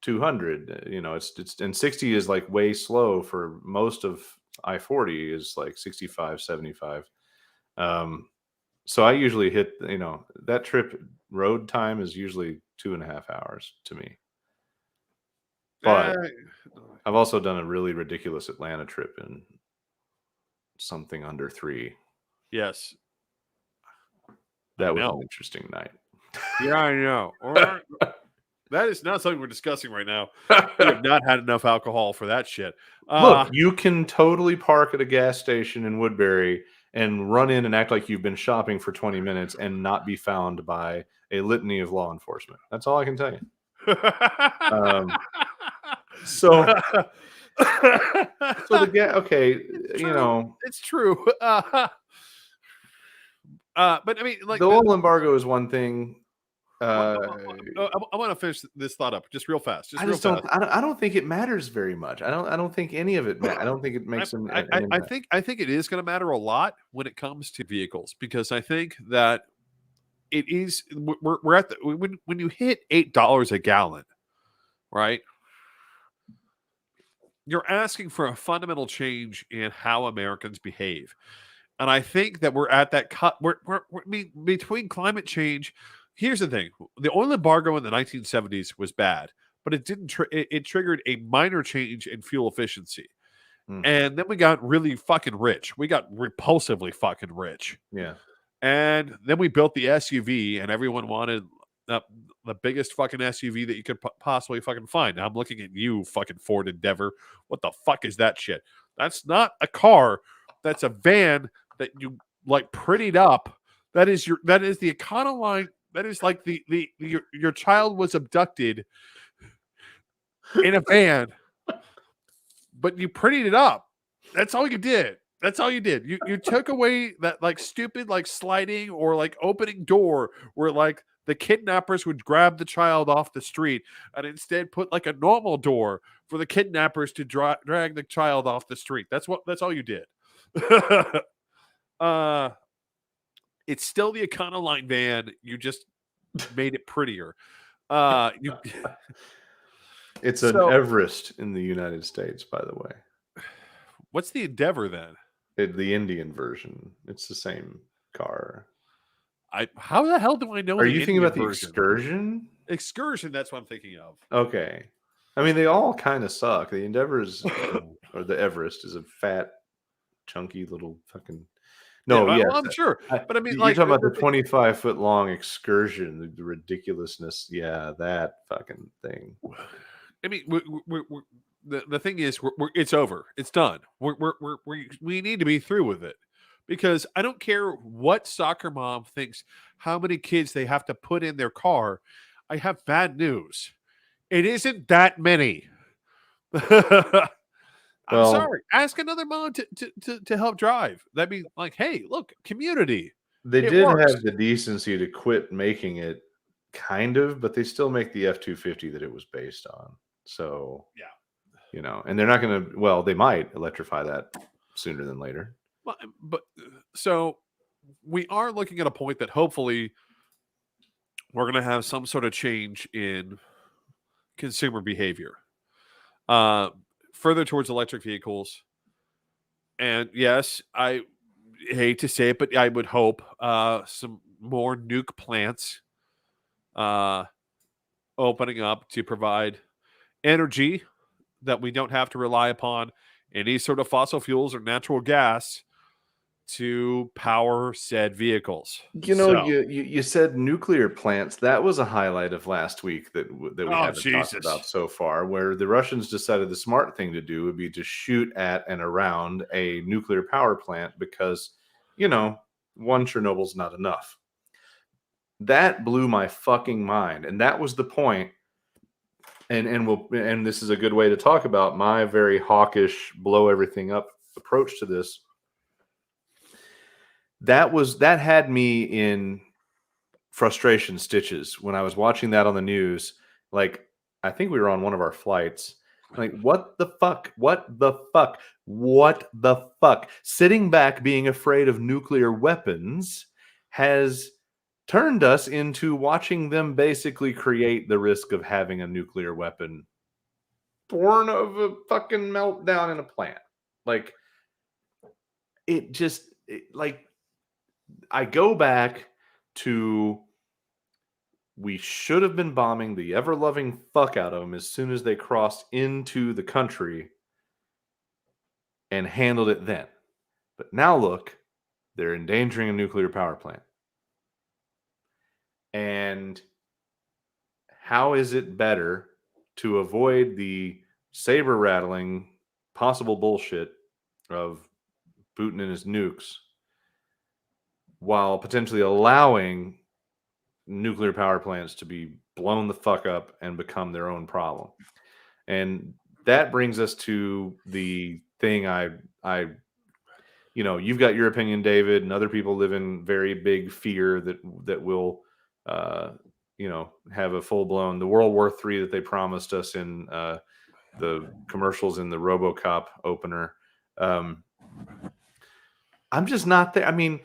200. It's and 60 is like way slow for most of I-40 is like 65, 75. So I usually hit, that trip road time is usually 2.5 hours to me. But I've also done a really ridiculous Atlanta trip in something under 3. Yes. That was an interesting night. Yeah, I know. That is not something we're discussing right now. We have not had enough alcohol for that shit. Look, you can totally park at a gas station in Woodbury and run in and act like you've been shopping for 20 minutes and not be found by a litany of law enforcement. That's all I can tell you. So okay, it's true. But I mean, like, the oil embargo is one thing. I want to finish this thought up just real fast. I don't think it matters very much. I don't think any of it. I don't think it makes an impact. I think it is going to matter a lot when it comes to vehicles, because I think that it is. We're at when you hit $8 a gallon, right? You're asking for a fundamental change in how Americans behave, and I think that we're at that cut. We're between climate change. Here's the thing: the oil embargo in the 1970s was bad, but it didn't. It triggered a minor change in fuel efficiency, and then we got really fucking rich. We got repulsively fucking rich. Yeah, and then we built the SUV, and everyone wanted the biggest fucking SUV that you could possibly fucking find. Now I'm looking at you, fucking Ford Endeavor. What the fuck is that shit? That's not a car. That's a van that you like prettied up. That is the Econoline. That is like your child was abducted in a van, but you prettied it up. That's all you did. That's all you did. You took away that like stupid like sliding or like opening door where like the kidnappers would grab the child off the street, and instead put like a normal door for the kidnappers to drag the child off the street. That's all you did. It's still the Econoline van. You just made it prettier. It's an Everest in the United States, by the way. What's the Endeavor then? The Indian version. It's the same car. How the hell do I know? Are you thinking about the Excursion? Excursion, that's what I'm thinking of. Okay. I mean, they all kind of suck. The Endeavor is, or the Everest is a fat, chunky little fucking No, Yeah, yes. well, I'm sure. But I mean, You're like, talking about the 25-foot long excursion, the ridiculousness. Yeah, that fucking thing. I mean, the thing is, it's over. It's done. We need to be through with it, because I don't care what soccer mom thinks how many kids they have to put in their car. I have bad news. It isn't that many. I'm Well, sorry. Ask another mom to help drive. That'd be like, hey, look, community. they It did works. have the decency to quit making it, kind of, but they still make the F-250 that it was based on. So, Yeah. and they're not going to, well, they might electrify that sooner than later. But so we are looking at a point that hopefully we're going to have some sort of change in consumer behavior, further towards electric vehicles. And yes, I hate to say it, but I would hope some more nuke plants opening up to provide energy that we don't have to rely upon any sort of fossil fuels or natural gas to power said vehicles. You said nuclear plants. That was a highlight of last week that we haven't talked about so far, where the Russians decided the smart thing to do would be to shoot at and around a nuclear power plant because, one Chernobyl's not enough. That blew my fucking mind, and that was the point. And this is a good way to talk about my very hawkish, blow everything up approach to this. That had me in frustration stitches when I was watching that on the news. Like, I think we were on one of our flights. Like, what the fuck? What the fuck? What the fuck? Sitting back being afraid of nuclear weapons has turned us into watching them basically create the risk of having a nuclear weapon born of a fucking meltdown in a plant. Like, I go back to, we should have been bombing the ever-loving fuck out of them as soon as they crossed into the country and handled it then. But now look, they're endangering a nuclear power plant. And how is it better to avoid the saber-rattling possible bullshit of Putin and his nukes while potentially allowing nuclear power plants to be blown the fuck up and become their own problem? And that brings us to the thing you've got your opinion, David, and other people live in very big fear that will have a full-blown, the World War III that they promised us in the commercials in the RoboCop opener. I'm just not there. I mean,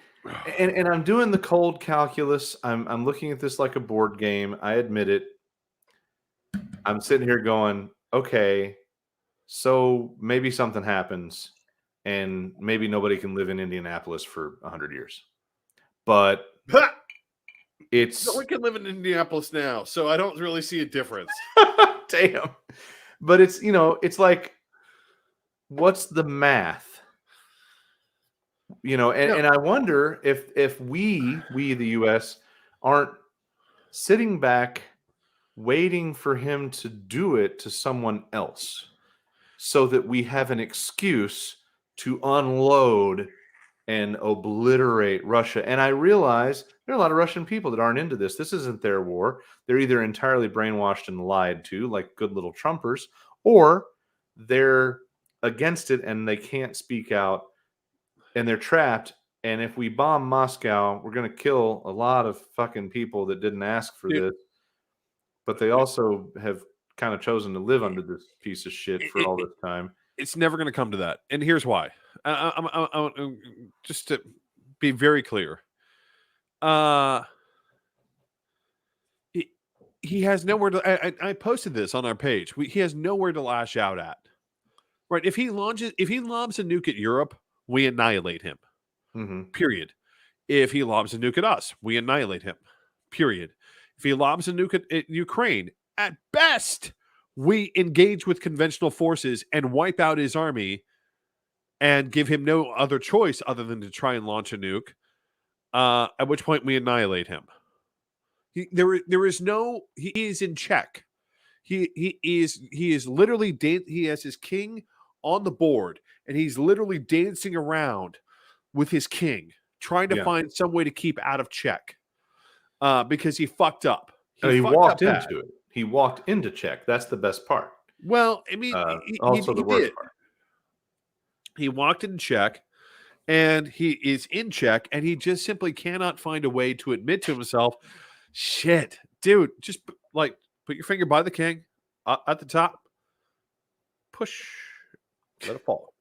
and I'm doing the cold calculus. I'm looking at this like a board game. I admit it. I'm sitting here going, okay, so maybe something happens and maybe nobody can live in Indianapolis for 100 years. But no one can live in Indianapolis now, so I don't really see a difference. Damn. But it's, it's like, what's the math? And I wonder if we the US aren't sitting back waiting for him to do it to someone else so that we have an excuse to unload and obliterate Russia. And I realize there are a lot of Russian people that aren't into this. This isn't their war. They're either entirely brainwashed and lied to, like good little Trumpers, or they're against it and they can't speak out and they're trapped. And if we bomb Moscow, we're going to kill a lot of fucking people that didn't ask for this. But they also have kind of chosen to live under this piece of shit for all this time. It's never going to come to that. And here's why. I'm just to be very clear. He has nowhere to. I posted this on our page. He has nowhere to lash out at. Right? If he lobs a nuke at Europe, we annihilate him. Mm-hmm. Period. If he lobs a nuke at us, we annihilate him. Period. If he lobs a nuke at Ukraine, at best, we engage with conventional forces and wipe out his army and give him no other choice other than to try and launch a nuke. At which point we annihilate him. There is no. He is in check. He is literally he has his king on the board, and he's literally dancing around with his king, trying to find some way to keep out of check, because he fucked up. He walked into it. He walked into check. That's the best part. Well, I mean, also the worst part. He walked in check, and he is in check, and he just simply cannot find a way to admit to himself, shit, dude, just like put your finger by the king at the top, push, let it fall.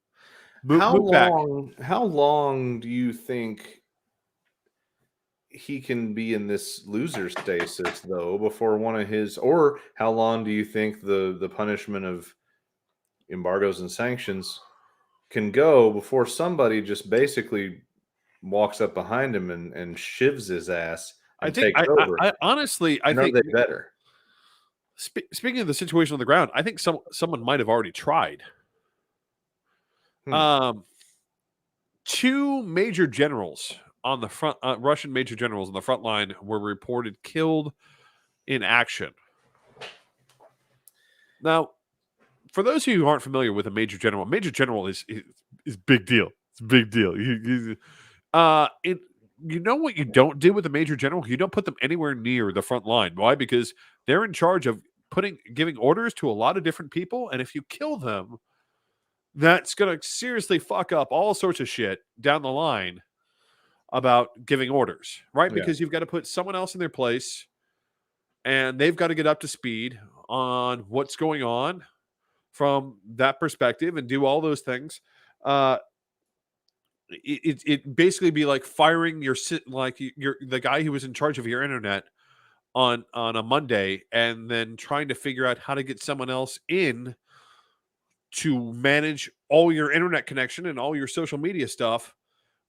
How long do you think he can be in this loser stasis though before one of his, or how long do you think the punishment of embargoes and sanctions can go before somebody just basically walks up behind him and shivs his ass and takes over? I honestly, I think they better. Speaking of the situation on the ground, I think someone might have already tried. Two major generals on the front, Russian major generals on the front line were reported killed in action. Now, for those of you who aren't familiar with a major general is big deal. It's a big deal. You know what you don't do with a major general? You don't put them anywhere near the front line. Why? Because they're in charge of giving orders to a lot of different people, and if you kill them, that's going to seriously fuck up all sorts of shit down the line about giving orders, right? Because you've got to put someone else in their place, and they've got to get up to speed on what's going on from that perspective and do all those things. It basically be like firing the guy who was in charge of your internet on a Monday, and then trying to figure out how to get someone else in to manage all your internet connection and all your social media stuff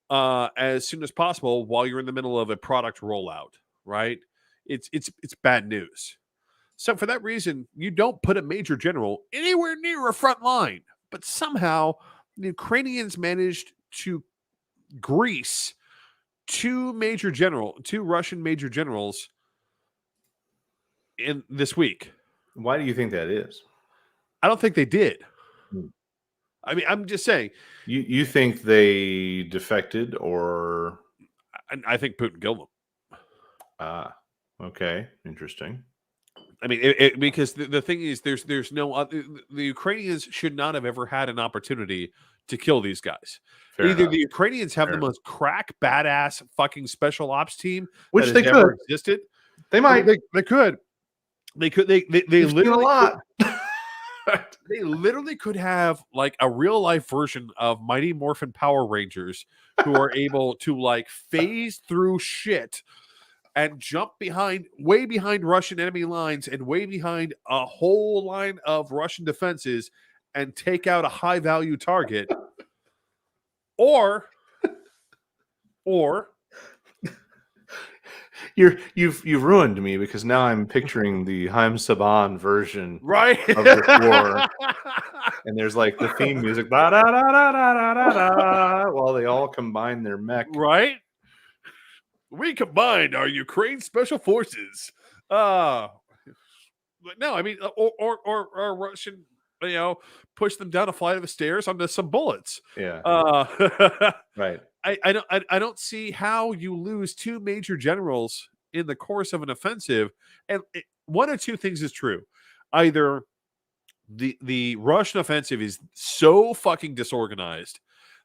as soon as possible while you're in the middle of a product rollout, right? It's bad news. So for that reason, you don't put a major general anywhere near a front line. But somehow the Ukrainians managed to grease two Russian major generals in this week. Why do you think that is? I don't think they did. I mean, I'm just saying. You think they defected, or? I think Putin killed them. Okay, interesting. I mean, because the thing is, there's no other, the Ukrainians should not have ever had an opportunity to kill these guys. Either the Ukrainians have the most crack badass fucking special ops team, which that they has could. ever existed. They might. They could. They literally a lot. They literally could have like a real life version of Mighty Morphin Power Rangers who are able to like phase through shit and jump way behind Russian enemy lines and way behind a whole line of Russian defenses and take out a high value target. Or you've ruined me, because now I'm picturing the Haim Saban version of this war, and there's like the theme music while they all combine their mech. Right? We combined our Ukraine special forces. But no, I mean, or Russian, push them down a flight of stairs onto some bullets. Yeah. Right. I don't see how you lose two major generals in the course of an offensive. And one of two things is true. Either the Russian offensive is so fucking disorganized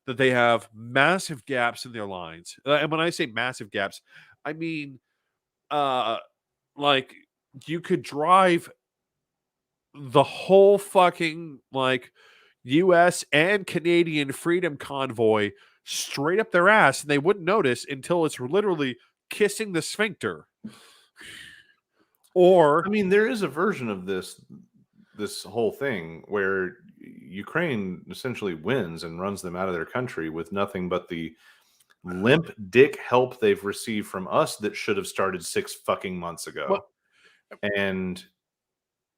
that they have massive gaps in their lines. And when I say massive gaps, I mean, like you could drive the whole fucking like U.S. and Canadian freedom convoy straight up their ass, and they wouldn't notice until it's literally kissing the sphincter. Or, I mean, there is a version of this whole thing where Ukraine essentially wins and runs them out of their country with nothing but the limp dick help they've received from us that should have started 6 fucking months ago. And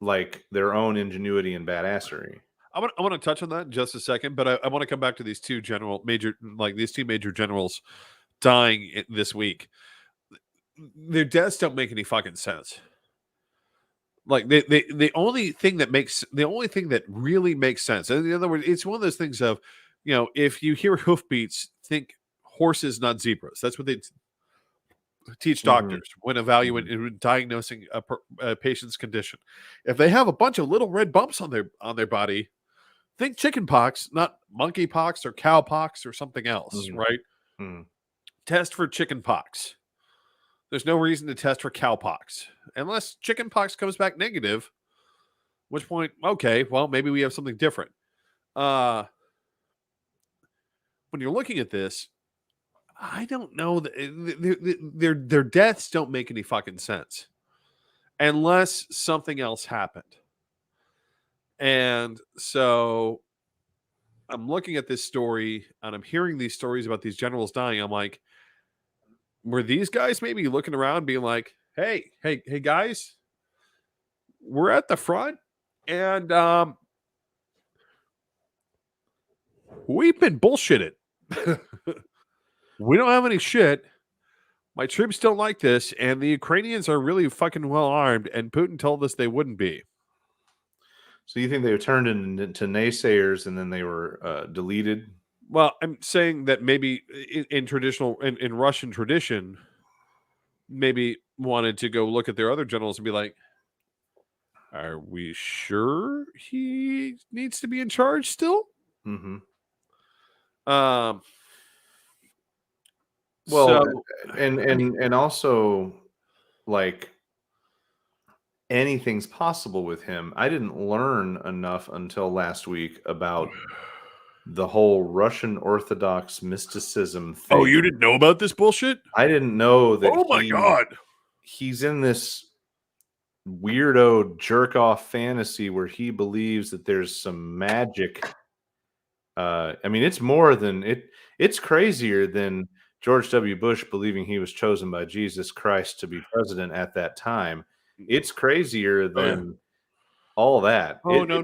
like their own ingenuity and badassery. I want to touch on that in just a second, but I want to come back to these two major generals dying this week. Their deaths don't make any fucking sense. Like the only thing that really makes sense. In other words, it's one of those things of, if you hear hoofbeats, think horses, not zebras. That's what they teach doctors when evaluating when diagnosing a patient's condition. If they have a bunch of little red bumps on their body, think chicken pox, not monkey pox or cow pox or something else, right? Test for chicken pox. There's no reason to test for cow pox unless chicken pox comes back negative, at which point, okay, well, maybe we have something different. When you're looking at this, I don't know. Their deaths don't make any fucking sense unless something else happened. And so I'm looking at this story and I'm hearing these stories about these generals dying. I'm like, were these guys maybe looking around being like, hey guys, we're at the front and we've been bullshitted. We don't have any shit. My troops don't like this, and the Ukrainians are really fucking well armed, and Putin told us they wouldn't be. So you think they were turned into naysayers and then they were deleted? Well, I'm saying that maybe in Russian tradition, maybe wanted to go look at their other generals and be like, are we sure he needs to be in charge still? Well, and also, like, anything's possible with him. I didn't learn enough until last week about the whole Russian Orthodox mysticism thing. Oh, you didn't know about this bullshit? I didn't know that. Oh my God. He's in this weirdo jerk off fantasy where he believes that there's some magic. I mean, it's more than it. It's crazier than George W. Bush believing he was chosen by Jesus Christ to be president at that time. It's crazier than all that. Oh, no.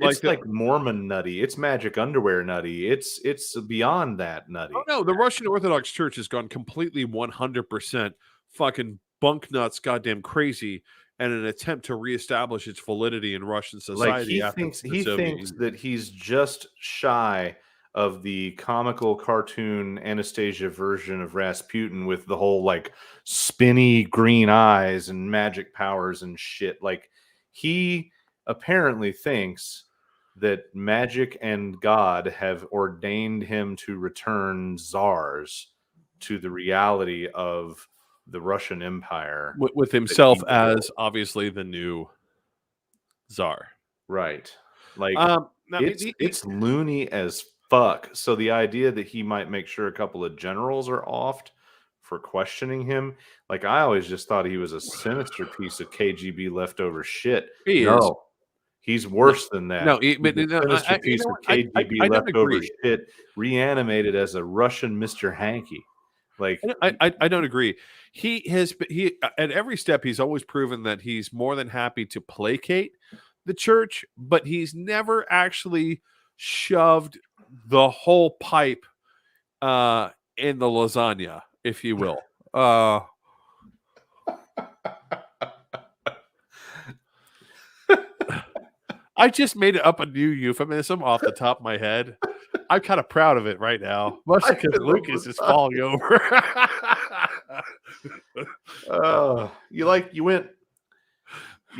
It's like Mormon nutty. It's magic underwear nutty. It's beyond that nutty. Oh, no. The Russian Orthodox Church has gone completely 100% fucking bunk nuts, goddamn crazy, in an attempt to reestablish its validity in Russian society. Like he thinks that he's just shy of the comical cartoon Anastasia version of Rasputin with the whole like spinny green eyes and magic powers and shit. Like, he apparently thinks that magic and God have ordained him to return czars to the reality of the Russian Empire, with himself as obviously the new czar, right? Like, it's loony as fuck. So the idea that he might make sure a couple of generals are offed for questioning him, like, I always just thought he was a sinister piece of KGB leftover shit. No, he's worse than that. No, he's a sinister piece of KGB leftover shit, reanimated as a Russian Mr. Hanky. Like, I don't agree. He at every step he's always proven that he's more than happy to placate the church, but he's never actually shoved the whole pipe in the lasagna, if you will. I just made up a new euphemism off the top of my head. I'm kind of proud of it right now, mostly because Lucas is falling over. You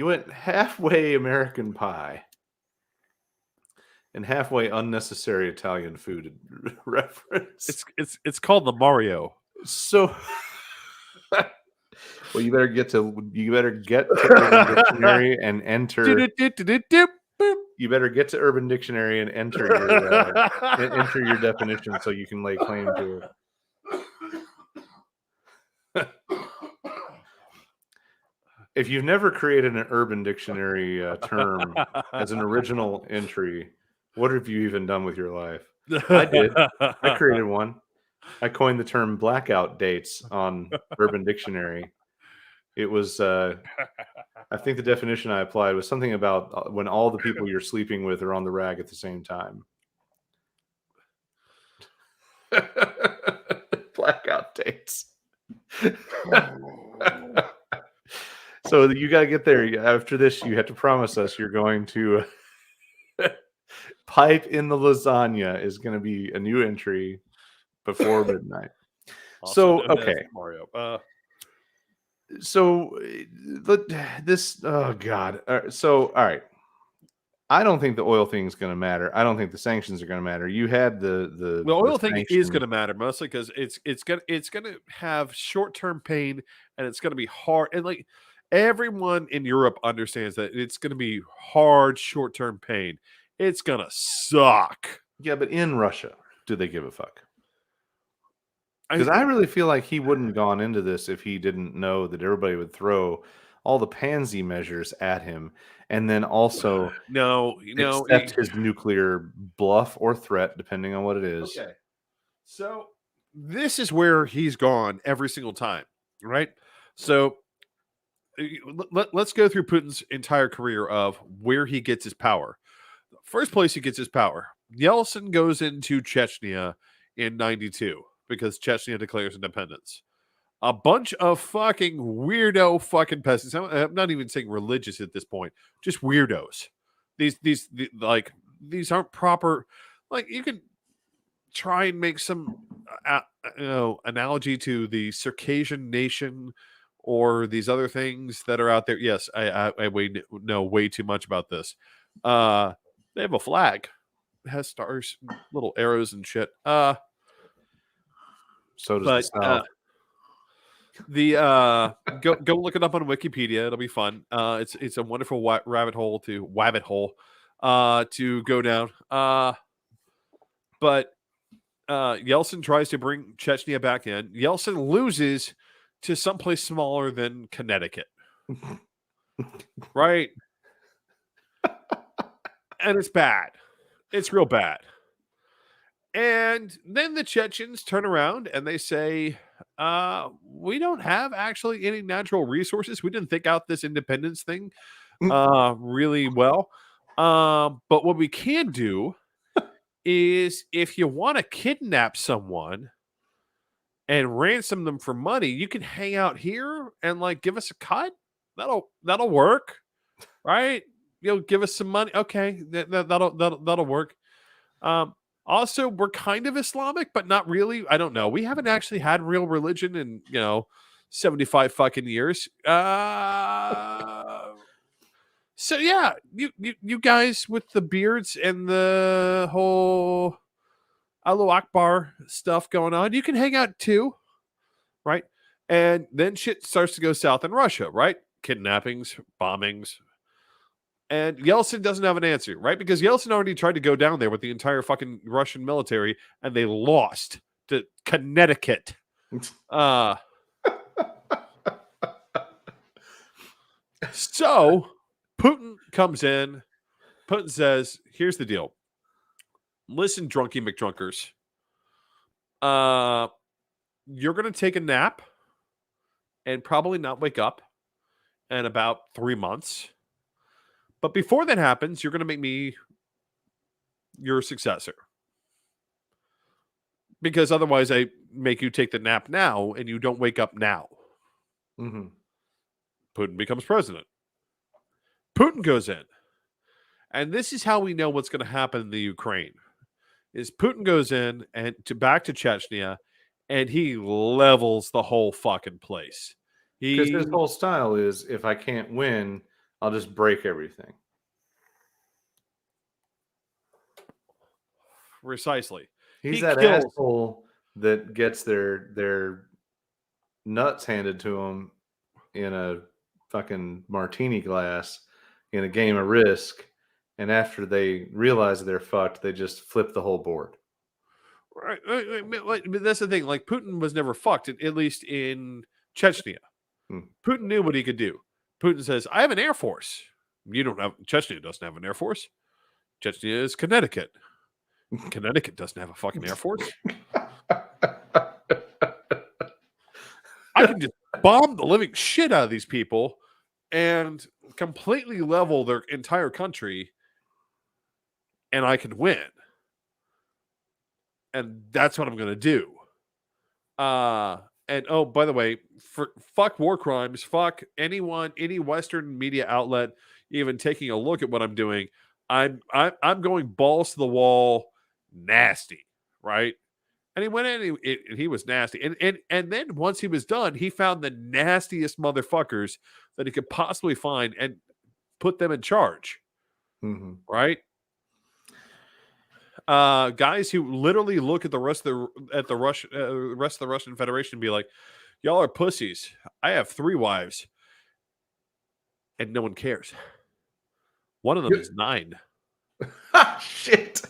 went halfway American Pie and halfway unnecessary Italian food reference. It's called the Mario. So, well, you better get to Urban Dictionary and enter. You better get to Urban Dictionary and enter your definition so you can lay claim to it. If you've never created an Urban Dictionary term as an original entry, what have you even done with your life? I did. I created one. I coined the term blackout dates on Urban Dictionary. It was I think the definition I applied was something about when all the people you're sleeping with are on the rag at the same time. Blackout dates. So you got to get there. After this, you have to promise us you're going to pipe in the lasagna is going to be a new entry before midnight. Also So, known as okay. Mario. So this, oh God. So, all right. I don't think the oil thing is going to matter. I don't think the sanctions are going to matter. You had the oil thing is sanction- going to matter mostly because it's gonna have short term pain and it's going to be hard. And like everyone in Europe understands that it's going to be hard short term pain. It's going to suck. Yeah, but in Russia, do they give a fuck? Because I really feel like he wouldn't have gone into this if he didn't know that everybody would throw all the pansy measures at him, and then also accept his nuclear bluff or threat, depending on what it is. Okay. So this is where he's gone every single time, right? So let's go through Putin's entire career of where he gets his power. First place he gets his power. Yeltsin goes into Chechnya in 92 because Chechnya declares independence. A bunch of fucking weirdo fucking peasants. I'm not even saying religious at this point. Just weirdos. These aren't proper. Like you can try and make some analogy to the Circassian nation or these other things that are out there. Yes, I know way too much about this. They have a flag. It has stars, little arrows and shit. So does the South. Go look it up on Wikipedia. It'll be fun. It's a wonderful rabbit hole to go down. But Yeltsin tries to bring Chechnya back in. Yeltsin loses to someplace smaller than Connecticut. Right? And it's bad. It's real bad. And then the Chechens turn around and they say, we don't have actually any natural resources. We didn't think out this independence thing really well. But what we can do is if you want to kidnap someone and ransom them for money, you can hang out here and like give us a cut. That'll work, right? You'll give us some money. Okay, that'll work. Also, we're kind of Islamic, but not really. I don't know. We haven't actually had real religion in 75 fucking years. So yeah, you guys with the beards and the whole Allahu Akbar stuff going on, you can hang out too, right? And then shit starts to go south in Russia, right? Kidnappings, bombings. And Yeltsin doesn't have an answer, right? Because Yeltsin already tried to go down there with the entire fucking Russian military, and they lost to Connecticut. So Putin comes in. Putin says, here's the deal. Listen, drunky McDrunkers. You're going to take a nap and probably not wake up in about 3 months. But before that happens, you're going to make me your successor. Because otherwise I make you take the nap now and you don't wake up now. Mm-hmm. Putin becomes president. Putin goes in. And this is how we know what's going to happen in the Ukraine. Is Putin goes in and back to Chechnya and he levels the whole fucking place. Because his whole style is, if I can't win, I'll just break everything. Precisely. He's that asshole that gets their nuts handed to him in a fucking martini glass in a game of Risk, and after they realize they're fucked, they just flip the whole board. Right. But that's the thing. Like, Putin was never fucked, at least in Chechnya. Putin knew what he could do. Putin says, I have an air force. Chechnya doesn't have an air force. Chechnya is Connecticut. Connecticut doesn't have a fucking air force. I can just bomb the living shit out of these people and completely level their entire country, and I can win. And that's what I'm going to do. And oh, by the way, fuck war crimes, fuck anyone, any Western media outlet even taking a look at what I'm doing. I'm going balls to the wall, nasty, right? And he went in and he was nasty. And then once he was done, he found the nastiest motherfuckers that he could possibly find and put them in charge. Mm-hmm. Right? Guys who literally look at the rest of the Russian Federation and be like, y'all are pussies. I have 3 wives. And no one cares. One of them is 9. Shit.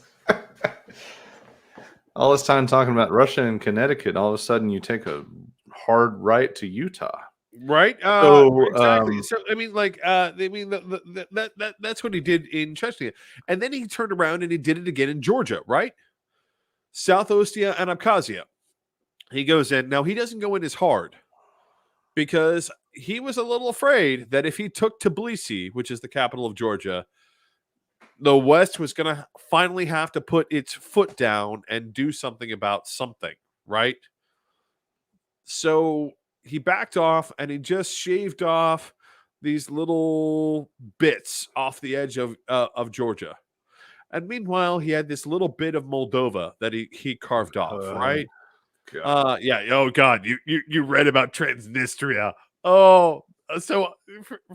All this time talking about Russia and Connecticut, all of a sudden you take a hard right to Utah. Right? Exactly. So I mean, like, that's what he did in Chechnya, and then he turned around and he did it again in Georgia, right? South Ossetia and Abkhazia. He goes in. Now he doesn't go in as hard because he was a little afraid that if he took Tbilisi, which is the capital of Georgia, the West was going to finally have to put its foot down and do something about something, right? So he backed off and he just shaved off these little bits off the edge of Georgia. And meanwhile, he had this little bit of Moldova that he carved off, right? God. Yeah. Oh God, you read about Transnistria. Oh, so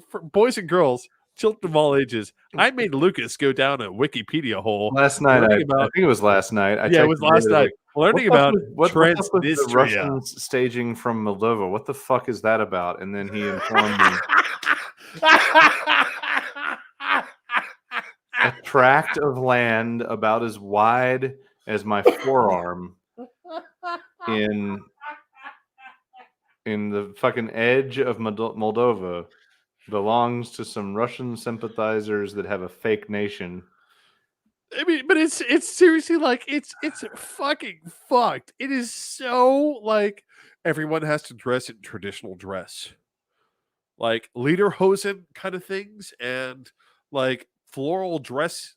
for boys and girls, children of all ages, I made Lucas go down a Wikipedia hole Last night, I think it was last night. It was last night. Learning about what's up with the Transnistria. Russians staging from Moldova. What the fuck is that about? And then he informed me a tract of land about as wide as my forearm in the fucking edge of Moldova belongs to some Russian sympathizers that have a fake nation. I mean, but it's seriously like it's fucking fucked. It is so like everyone has to dress in traditional dress, like lederhosen kind of things, and like floral dresses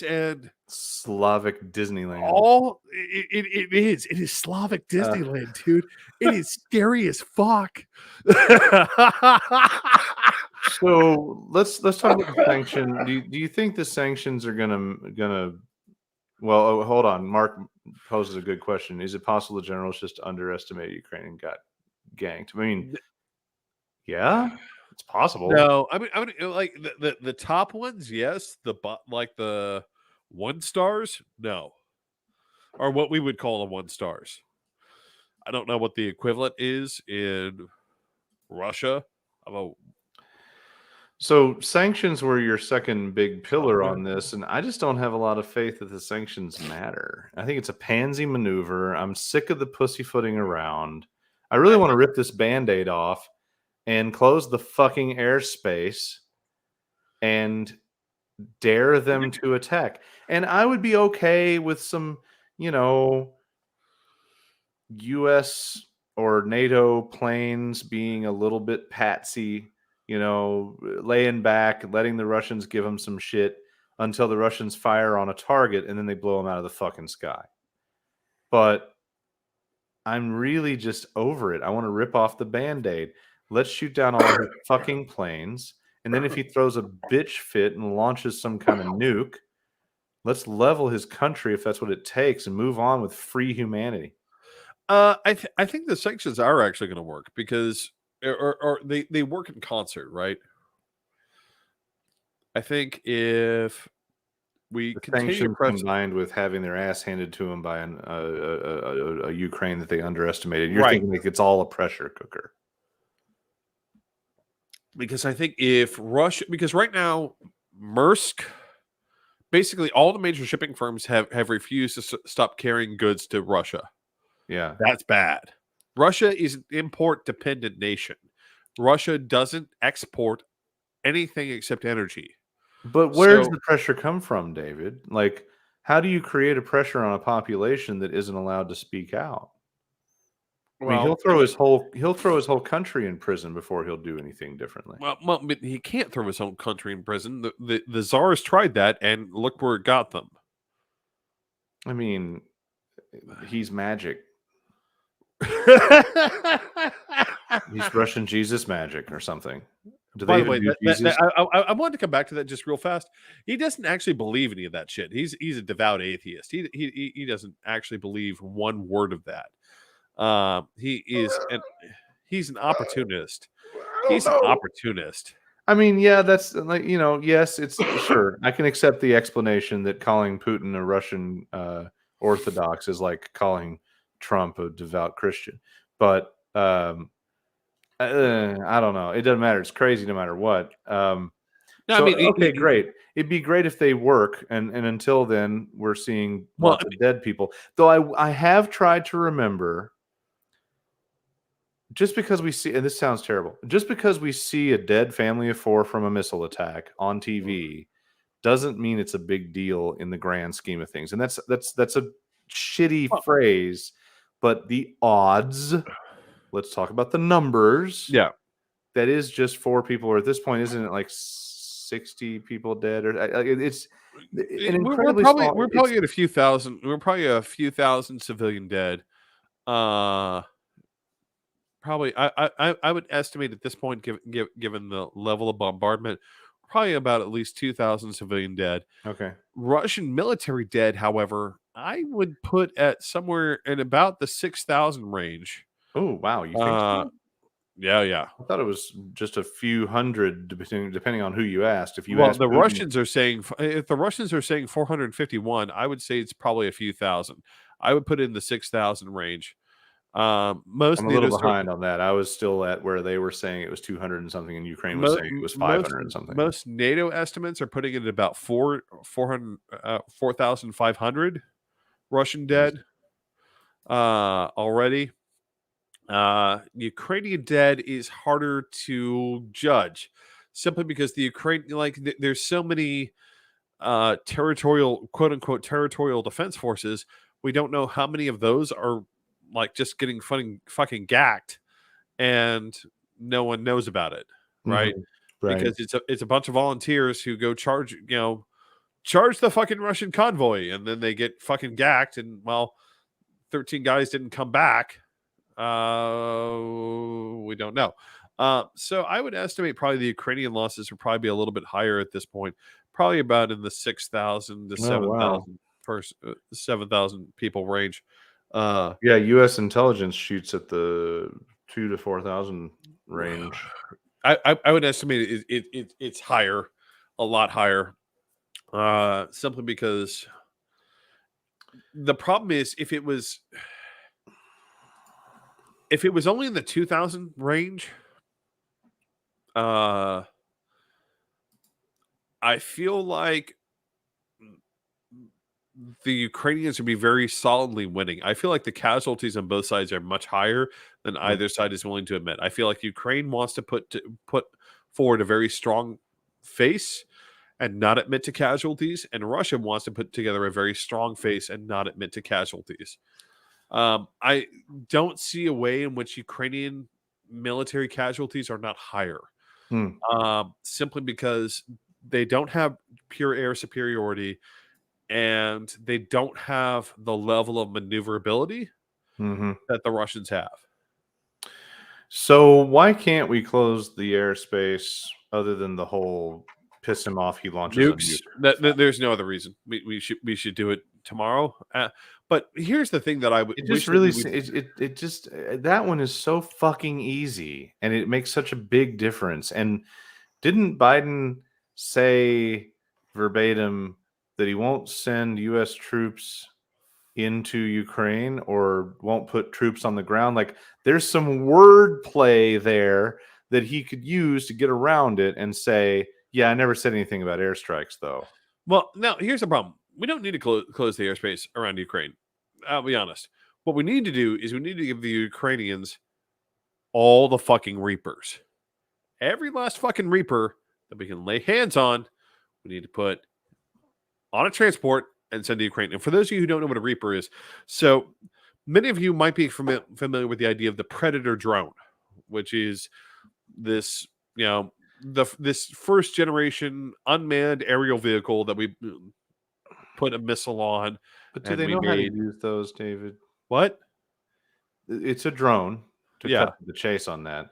and Slavic Disneyland. all it is Slavic Disneyland, dude. It is scary as fuck. So let's talk about the sanction. Do you think the sanctions are gonna? Well, hold on. Mark poses a good question. Is it possible the generals just underestimated Ukraine and got ganked? I mean, yeah, it's possible. No, I mean, like the top ones, yes. Like the 1 stars, no, or what we would call the 1 stars. I don't know what the equivalent is in Russia. So sanctions were your second big pillar on this, and I just don't have a lot of faith that the sanctions matter. I think it's a pansy maneuver. I'm sick of the pussyfooting around. I really want to rip this Band-Aid off and close the fucking airspace and dare them to attack. And I would be okay with some, US or NATO planes being a little bit patsy, laying back, letting the Russians give them some shit until the Russians fire on a target and then they blow them out of the fucking sky. But I'm really just over it. I want to rip off the Band-Aid. Let's shoot down all his fucking planes. And then if he throws a bitch fit and launches some kind of nuke, let's level his country if that's what it takes and move on with free humanity. I think the sanctions are actually going to work because or they work in concert, right? I think if we continue combined with having their ass handed to them by a Ukraine that they underestimated, you're thinking like it's all a pressure cooker. Because I think if Russia, because right now Maersk, basically all the major shipping firms have refused to stop carrying goods to Russia. Yeah, that's bad. Russia is an import dependent nation. Russia doesn't export anything except energy. But where does the pressure come from, David? Like, how do you create a pressure on a population that isn't allowed to speak out? I mean, he'll throw his whole country in prison before he'll do anything differently. Well, but he can't throw his own country in prison. The czars tried that, and look where it got them. I mean, he's magic. He's Russian Jesus magic or something. Do By they the way, even do Jesus? I wanted to come back to that just real fast. He doesn't actually believe any of that shit. He's a devout atheist. He doesn't actually believe one word of that. He's an opportunist. He's an opportunist. I mean, yeah, that's like, yes, it's sure. I can accept the explanation that calling Putin a Russian Orthodox is like calling Trump a devout Christian. But I don't know. It doesn't matter. It's crazy no matter what. Okay, great. It'd be great if they work, and until then, we're seeing lots of dead people. Though I have tried to remember, just because we see, and this sounds terrible, just because we see a dead family of 4 from a missile attack on TV doesn't mean it's a big deal in the grand scheme of things. And that's a shitty phrase, but the odds. Let's talk about the numbers. Yeah. That is just 4 people, or at this point, isn't it like 60 people dead? Or it's we're probably at a few thousand. We're probably a few thousand civilian dead. Probably, I would estimate at this point, given the level of bombardment, probably about at least 2,000 civilian dead. Okay. Russian military dead, however, I would put at somewhere in about the 6,000 range. Oh, wow. You think so? Yeah. I thought it was just a few hundred, depending on who you asked. If the Russians are saying, if the Russians are saying 451, I would say it's probably a few thousand. I would put it in the 6,000 range. I'm a little behind on that. I was still at where they were saying it was 200 and something, and Ukraine was saying it was 500 and something. Most NATO estimates are putting it at about 4,500 Russian dead already. Ukrainian dead is harder to judge, simply because the Ukraine, there's so many territorial, quote unquote, territorial defense forces. We don't know how many of those are just getting fucking gacked, and no one knows about it, right? Mm-hmm. Right. Because it's a bunch of volunteers who go charge the fucking Russian convoy, and then they get fucking gacked, and 13 guys didn't come back. We don't know. So I would estimate probably the Ukrainian losses would probably be a little bit higher at this point, probably about in the 6,000 to 7,000 7,000 people range. U.S. intelligence shoots at the 2,000 to 4,000 range. I would estimate it's higher, a lot higher, simply because the problem is if it was only in the 2,000 range, I feel like the Ukrainians would be very solidly winning. I feel like the casualties on both sides are much higher than either side is willing to admit. I feel like Ukraine wants to put forward a very strong face and not admit to casualties, and Russia wants to put together a very strong face and not admit to casualties. I don't see a way in which Ukrainian military casualties are not higher, simply because they don't have pure air superiority, and they don't have the level of maneuverability that the Russians have. So why can't we close the airspace other than the whole piss him off? He launches nukes. There's no other reason. We should do it tomorrow. But here's the thing that I would that one is so fucking easy, and it makes such a big difference. And didn't Biden say verbatim that he won't send U.S. troops into Ukraine or won't put troops on the ground? Like, there's some word play there that he could use to get around it and say, yeah, I never said anything about airstrikes, though. Well, now here's the problem. We don't need to close the airspace around Ukraine. I'll be honest. What we need to do is we need to give the Ukrainians all the fucking Reapers. Every last fucking Reaper that we can lay hands on, we need to put on a transport and send to Ukraine. And for those of you who don't know what a Reaper is, so Many of you might be familiar with the idea of the Predator drone, which is this, this first generation unmanned aerial vehicle that we put a missile on, But do and they we know how to made use those, David? what? It's a drone, to Yeah, cut to the chase on that.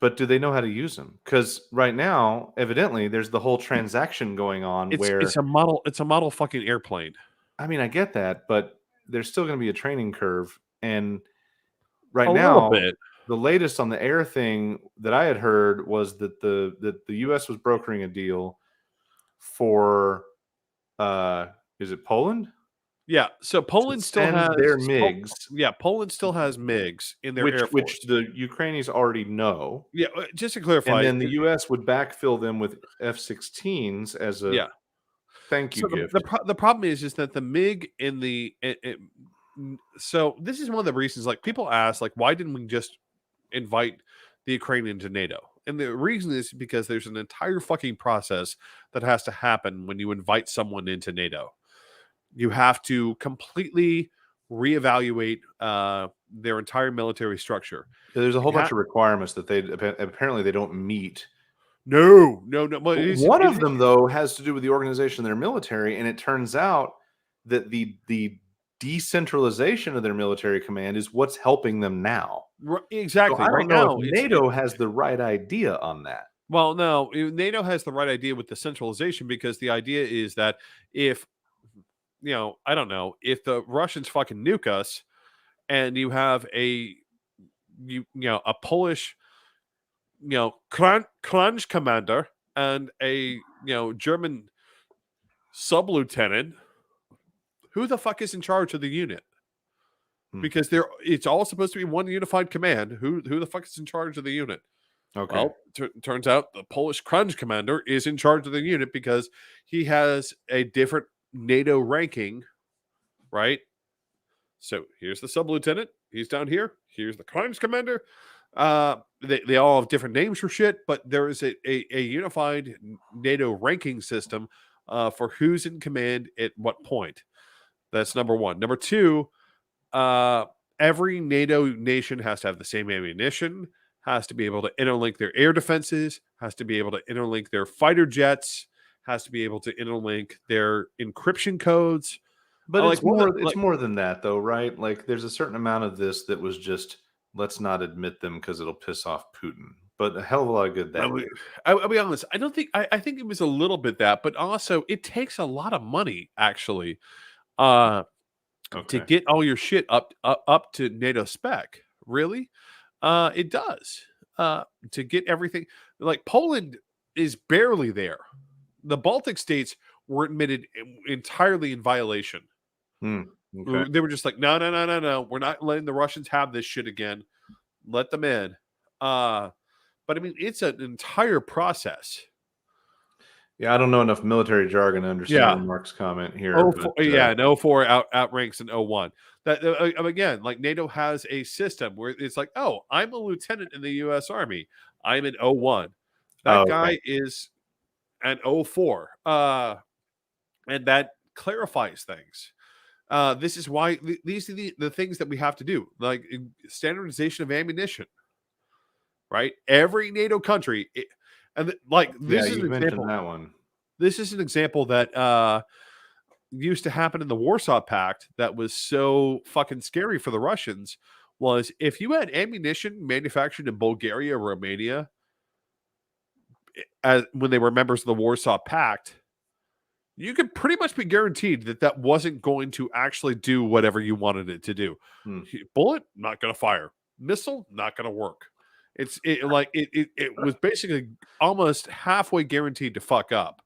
But do they know how to use them? Because right now, evidently, there's the whole transaction going on it's where, a model fucking airplane. I mean, I get that, but there's still going to be a training curve. And right A little now, bit. the latest on the air thing that I had heard was that the U.S. was brokering a deal for, is it Poland? Yeah, so Poland still Send has their MiGs, Poland still has MiGs in their air which force. the Ukrainians already know. Yeah, just to And clarify, then the U.S. would backfill them with F-16s as a yeah. thank you So gift. the problem is that the MiG in the so this is one of the reasons, like, people ask, like, why didn't we just invite the Ukraine into NATO? And the reason is because there's an entire fucking process that has to happen when you invite someone into NATO. You have to completely reevaluate their entire military structure. There's a whole You ha- bunch of requirements that they apparently they don't meet. no. But One of them, though, has to do with the organization of their military, and it turns out that the decentralization of their military command is what's helping them now. So exactly. I Right don't know if now, NATO has the right idea on that. well, no, NATO has the right idea with the centralization, because the idea is that if, I don't know, if the Russians fucking nuke us and you have a Polish, Kranj commander and a, German sub-lieutenant, who the fuck is in charge of the unit? Because it's all supposed to be one unified command. Who the fuck is in charge of the unit? Okay. Well, turns out the Polish Kranj commander is in charge of the unit because he has a different NATO ranking, right? So here's the sub-lieutenant. He's down here. Here's the Kranj commander. They all have different names for shit, but there is a unified NATO ranking system for who's in command at what point. That's number one. Number two, every NATO nation has to have the same ammunition, has to be able to interlink their air defenses, has to be able to interlink their fighter jets, has to be able to interlink their encryption codes. But Like, it's more than that, though, right? Like, there's a certain amount of this that was just, let's not admit them because it'll piss off Putin. But a hell of a lot of good that did. I'll be honest. I think it was a little bit that, but also it takes a lot of money, actually, to get all your shit up to NATO spec. Really, it does. To get everything, like, Poland is barely there. The Baltic states were admitted entirely in violation. Okay. They were just like, no, we're not letting the Russians have this shit again. Let them in. But I mean, it's an entire process. Yeah, I don't know enough military jargon to understand Mark's comment here. And 04 outranks in 01. That again, like, NATO has a system where it's like, oh, I'm a lieutenant in the U.S. Army. I'm in 01. That guy is an 04. And that clarifies things. This is why these are the things that we have to do, like standardization of ammunition, right? Every NATO country, this is an example. That one. This is an example that used to happen in the Warsaw Pact that was so fucking scary for the Russians. Was if you had ammunition manufactured in Bulgaria or Romania, when they were members of the Warsaw Pact, you could pretty much be guaranteed that wasn't going to actually do whatever you wanted it to do. Bullet, not going to fire. Missile, not going to work. It was basically almost halfway guaranteed to fuck up.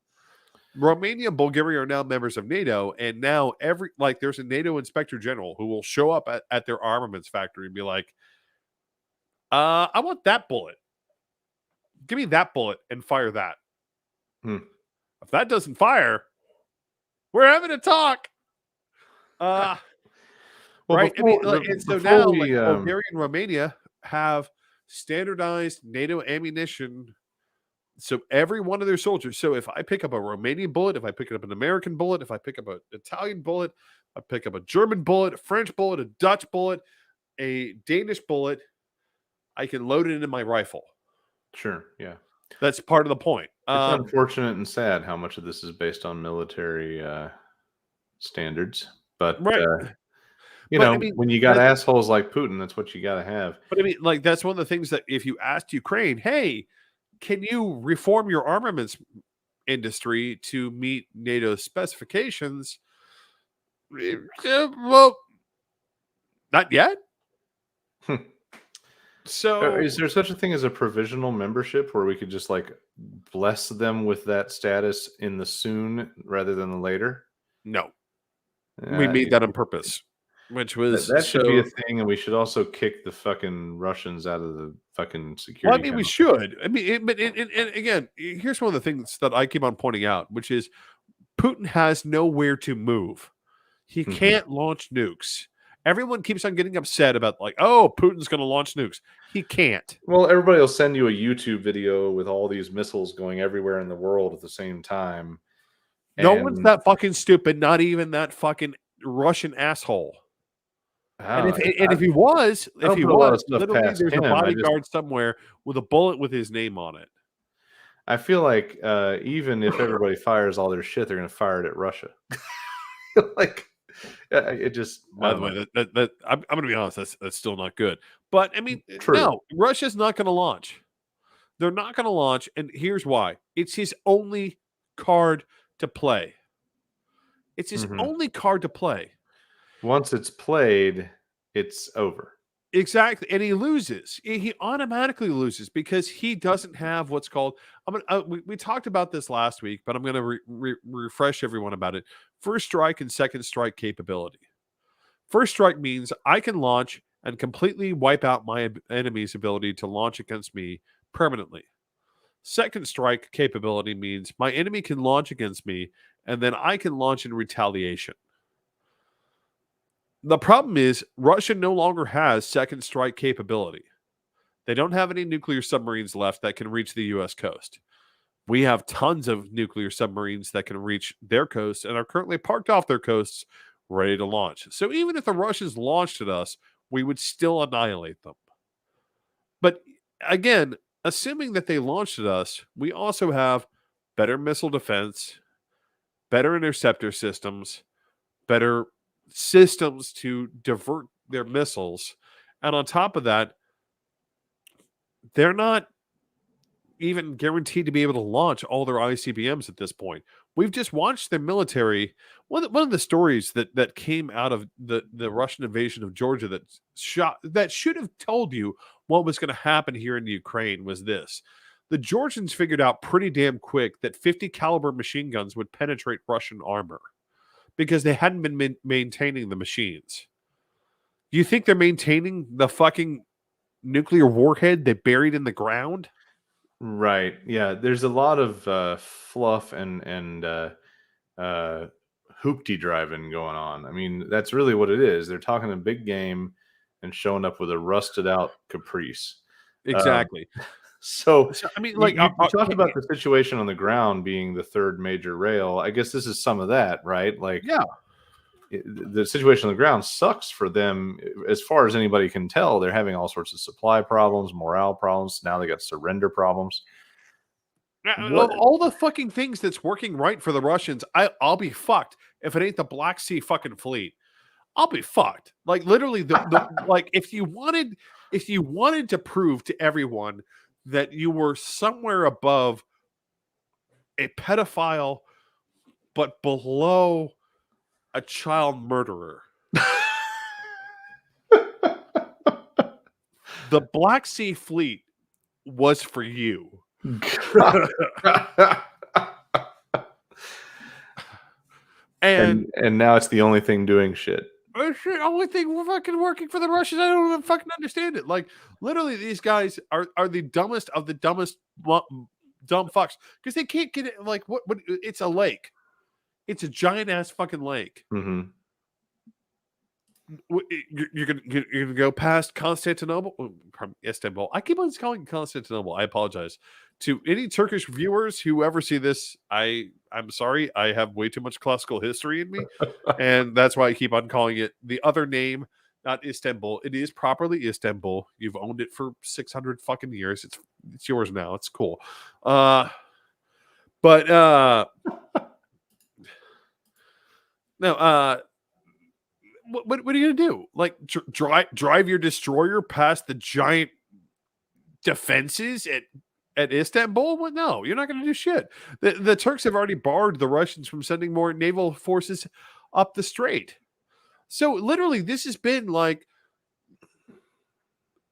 Romania and Bulgaria are now members of NATO, and now there's a NATO inspector general who will show up at their armaments factory and be like, I want that bullet. Give me that bullet and fire that. If that doesn't fire, we're having a talk. Right? Bulgaria and Romania have standardized NATO ammunition. So every one of their soldiers. So if I pick up a Romanian bullet, if I pick up an American bullet, if I pick up an Italian bullet, I pick up a German bullet, a French bullet, a Dutch bullet, a Danish bullet. I can load it into my rifle. Sure. Yeah. That's part of the point. It's unfortunate and sad how much of this is based on military standards. But, right. I mean, when you got assholes like Putin, that's what you got to have. But I mean, like, that's one of the things that if you asked Ukraine, hey, can you reform your armaments industry to meet NATO specifications? Well, not yet. So is there such a thing as a provisional membership where we could just like bless them with that status in the soon rather than the later? No. We made that on purpose. Which was that should be a thing, and we should also kick the fucking Russians out of the fucking security. Well, I mean, we should. I mean, but again, here's one of the things that I keep on pointing out, which is Putin has nowhere to move. He can't launch nukes. Everyone keeps on getting upset about like, oh, Putin's going to launch nukes. He can't. Well, everybody will send you a YouTube video with all these missiles going everywhere in the world at the same time. No one's that fucking stupid. Not even that fucking Russian asshole. And if he was, literally there's a bodyguard somewhere with a bullet with his name on it. I feel like even if everybody fires all their shit, they're going to fire it at Russia. Like it just. By the way, that I'm going to be honest, that's still not good. But I mean, no, Russia's not going to launch. They're not going to launch, and here's why: it's his only card to play. It's his only card to play. Once it's played, it's over. Exactly. And he loses. He automatically loses because he doesn't have what's called, we talked about this last week, but I'm going to refresh everyone about it. First strike and second strike capability. First strike means I can launch and completely wipe out my enemy's ability to launch against me permanently. Second strike capability means my enemy can launch against me and then I can launch in retaliation. The problem is Russia no longer has second strike capability. They don't have any nuclear submarines left that can reach the U.S. coast. We have tons of nuclear submarines that can reach their coast and are currently parked off their coasts ready to launch. So even if the Russians launched at us, we would still annihilate them. But again, assuming that they launched at us, we also have better missile defense, better interceptor systems, better systems to divert their missiles. And on top of that, they're not even guaranteed to be able to launch all their ICBMs at this point. We've just watched their military. One of the stories that came out of the Russian invasion of Georgia that should have told you what was going to happen here in Ukraine was this. The Georgians figured out pretty damn quick that 50 caliber machine guns would penetrate Russian armor because they hadn't been maintaining the machines. Do you think they're maintaining the fucking nuclear warhead they buried in the ground? Right. Yeah. There's a lot of fluff and hoopty driving going on. I mean, that's really what it is. They're talking a big game and showing up with a rusted out Caprice. Exactly. So I mean, like, you talked about the situation on the ground being the third major rail. I guess this is some of that, right? Like, yeah, the situation on the ground sucks for them. As far as anybody can tell, they're having all sorts of supply problems, morale problems. Now they got surrender problems. Of all the fucking things that's working right for the Russians, I'll be fucked if it ain't the Black Sea fucking fleet. I'll be fucked. Like literally, like if you wanted to prove to everyone that you were somewhere above a pedophile, but below a child murderer, the Black Sea Fleet was for you. and now it's the only thing doing shit. It's the only thing fucking working for the Russians. I don't even fucking understand it. Like, literally, these guys are the dumbest of the dumbest dumb fucks because they can't get it. Like, what? It's a lake. It's a giant ass fucking lake. Mm-hmm. you're gonna go past Constantinople, Istanbul. I keep on calling it Constantinople. I apologize to any Turkish viewers who ever see this. I'm sorry. I have way too much classical history in me, and that's why I keep on calling it the other name, not Istanbul. It is properly Istanbul. You've owned it for 600 fucking years. It's yours now. It's cool. But no. What are you gonna do? Like drive your destroyer past the giant defenses at Istanbul? Well, no, you're not gonna do shit. The Turks have already barred the Russians from sending more naval forces up the strait. So literally, this has been like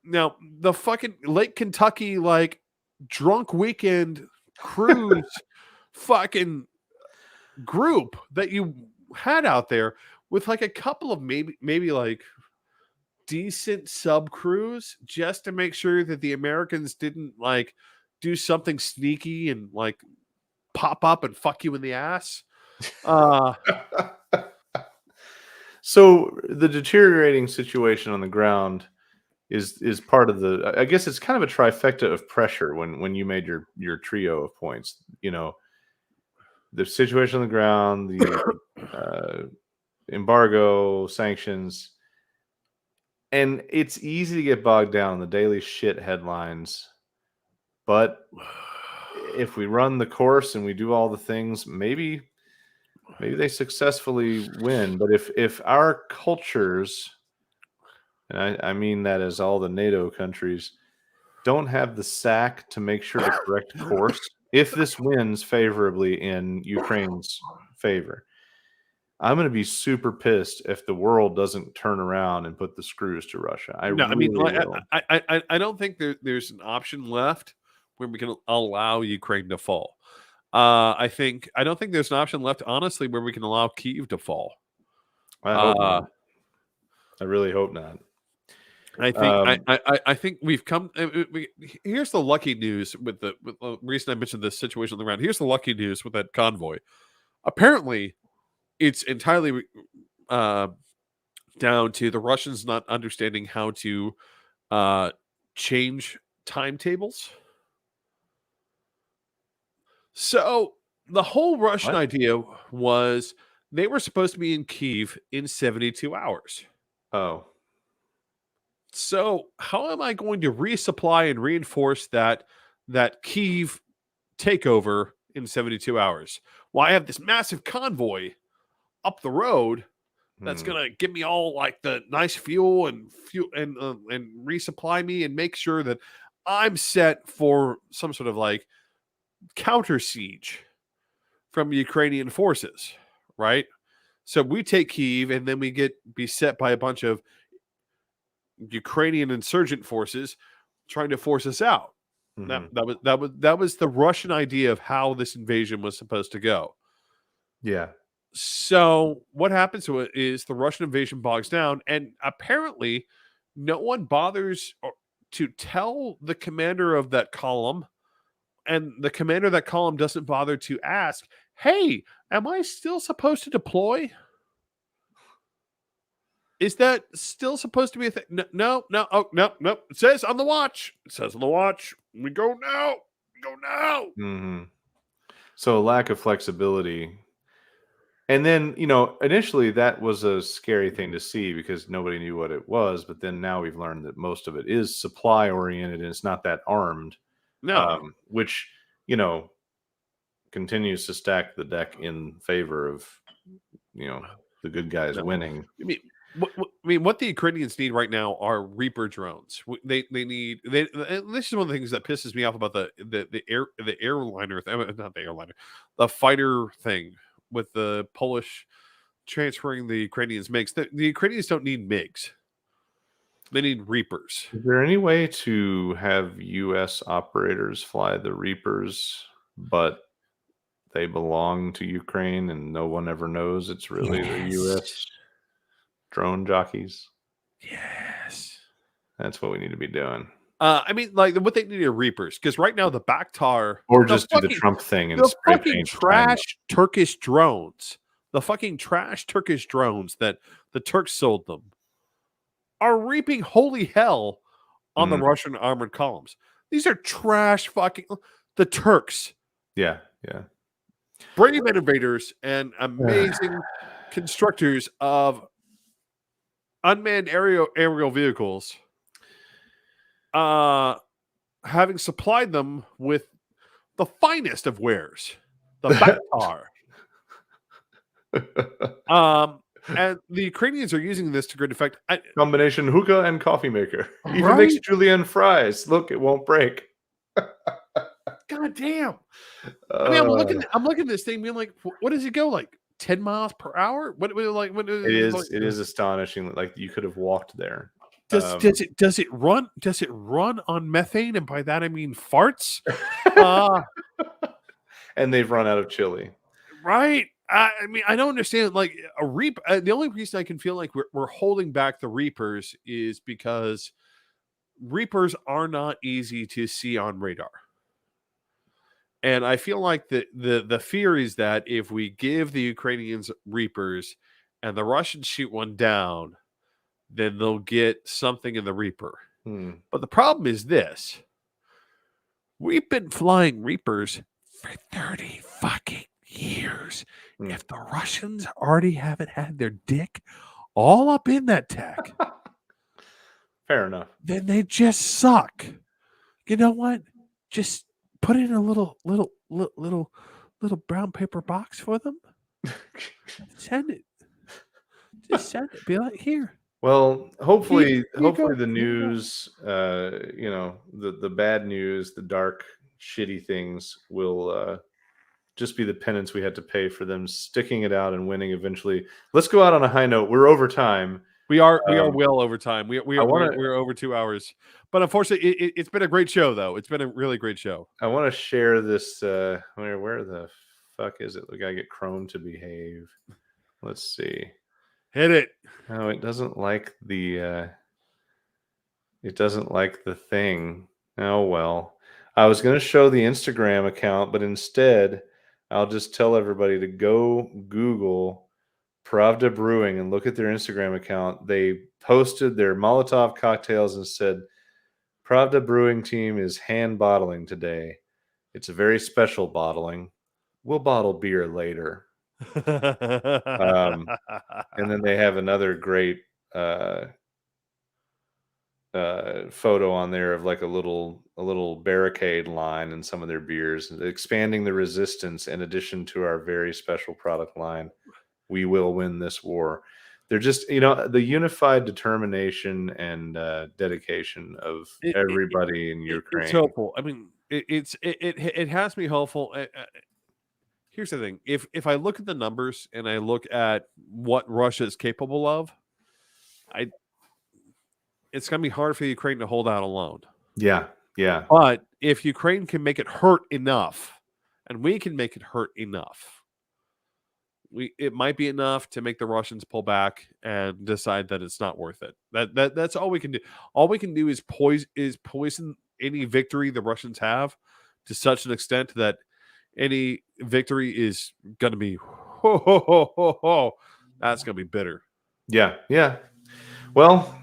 now the fucking Lake Kentucky like drunk weekend cruise fucking group that you had out there with like a couple of maybe like decent sub crews just to make sure that the Americans didn't like do something sneaky and like pop up and fuck you in the ass. So the deteriorating situation on the ground is part of the. I guess it's kind of a trifecta of pressure when you made your trio of points. You know, the situation on the ground, the embargo, sanctions, and it's easy to get bogged down in the daily shit headlines. But if we run the course and we do all the things, maybe they successfully win. But if our cultures, and I mean that as all the NATO countries, don't have the sack to make sure the correct course, if this wins favorably in Ukraine's favor, I'm going to be super pissed if the world doesn't turn around and put the screws to Russia. I don't think there's an option left where we can allow Ukraine to fall. I don't think there's an option left, honestly, where we can allow Kyiv to fall. I hope not. I really hope not. I think we've come. Here's the lucky news with the reason I mentioned this situation on the ground. Here's the lucky news with that convoy. Apparently, it's entirely down to the Russians not understanding how to change timetables. So the whole Russian idea was they were supposed to be in Kyiv in 72 hours. Oh. So how am I going to resupply and reinforce that Kyiv takeover in 72 hours? Well, I have this massive convoy up the road that's going to give me all like the nice fuel and resupply me and make sure that I'm set for some sort of like counter siege from Ukrainian forces, right? So we take Kyiv and then we get beset by a bunch of Ukrainian insurgent forces trying to force us out. That was the Russian idea of how this invasion was supposed to go. Yeah. So what happens to it is the Russian invasion bogs down, and apparently no one bothers to tell the commander of that column, and the commander of that column doesn't bother to ask, hey, am I still supposed to deploy? Is that still supposed to be a thing? No. It says on the watch. We go now. Mm-hmm. So lack of flexibility. And then, initially that was a scary thing to see because nobody knew what it was. But then now we've learned that most of it is supply oriented and it's not that armed. No. Which, continues to stack the deck in favor of, the good guys winning. What the Ukrainians need right now are Reaper drones. They need. And this is one of the things that pisses me off about the airliner, not the airliner, the fighter thing with the Polish transferring the Ukrainians MiGs. The Ukrainians don't need MiGs. They need Reapers. Is there any way to have U.S. operators fly the Reapers, but they belong to Ukraine and no one ever knows it's really the U.S. drone jockeys? Yes. That's what we need to be doing. What they need are Reapers, because right now the Bakhtar, or just do the Trump thing and spray paint trash Turkish drones. The fucking trash Turkish drones that the Turks sold them. are reaping holy hell on the Mhm. Russian armored columns. These are trash fucking the Turks. Yeah. Brave innovators and amazing constructors of unmanned aerial vehicles, having supplied them with the finest of wares, the Bactar. And the Ukrainians are using this to great effect. Combination hookah and coffee maker. Even makes Right? julienne fries. Look, it won't break. God damn. I mean, Uh, I'm looking at this thing being like, what does it go like 10 miles per hour? What like what it is like, is astonishing. Like you could have walked there. does it run on methane? And by that I mean farts. Uh And they've run out of chili. right. I mean, I don't understand. Like a reap. The only reason I can feel like we're holding back the reapers is because reapers are not easy to see on radar. And I feel like the fear is that if we give the Ukrainians reapers and the Russians shoot one down, then they'll get something in the reaper. Hmm. But the problem is this: we've been flying reapers for 30 fucking years. Hmm. If the Russians already haven't had their dick all up in that tech, Fair enough. then they just suck. You know what? Just put it in a little brown paper box for them. Send it. Just send it. Be like, here. Well, hopefully, you go. hopefully the Here you go. news, the bad news, the dark, shitty things will just be the penance we had to pay for them sticking it out and winning eventually. Let's go out on a high note. We're over time. We are well over time. We're over 2 hours. But unfortunately, it's been a great show, though. It's been a really great show. I want to share this. Where the fuck is it? We gotta get Chrome to behave. Let's see. Hit it. No, it doesn't like the. It doesn't like the thing. Oh well. I was going to show the Instagram account, but instead, I'll just tell everybody to go Google Pravda Brewing and look at their Instagram account. They posted their Molotov cocktails and said, Pravda Brewing team is hand bottling today. It's a very special bottling. We'll bottle beer later. And then they have another great photo on there of like a little barricade line in some of their beers, expanding the resistance in addition to our very special product line. We will win this war. They're just, the unified determination and dedication of everybody in Ukraine. It's hopeful. I mean, it has me hopeful. Here's the thing: if I look at the numbers and I look at what Russia is capable of, it's going to be hard for Ukraine to hold out alone. Yeah. But if Ukraine can make it hurt enough, and we can make it hurt enough, it might be enough to make the Russians pull back and decide that it's not worth it. That's all we can do. All we can do is poison any victory the Russians have to such an extent that any victory is going to be that's going to be bitter. Yeah. Well,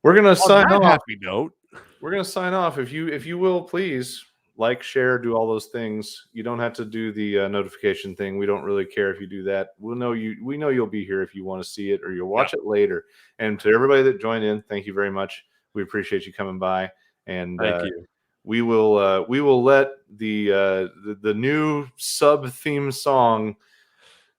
we're gonna sign off. Happy note. We're gonna sign off. If you will, please like, share, do all those things. You don't have to do the notification thing. We don't really care if you do that. We know you'll be here if you want to see it or you'll watch it later. And to everybody that joined in, thank you very much. We appreciate you coming by. And thank you. We will let the new sub theme song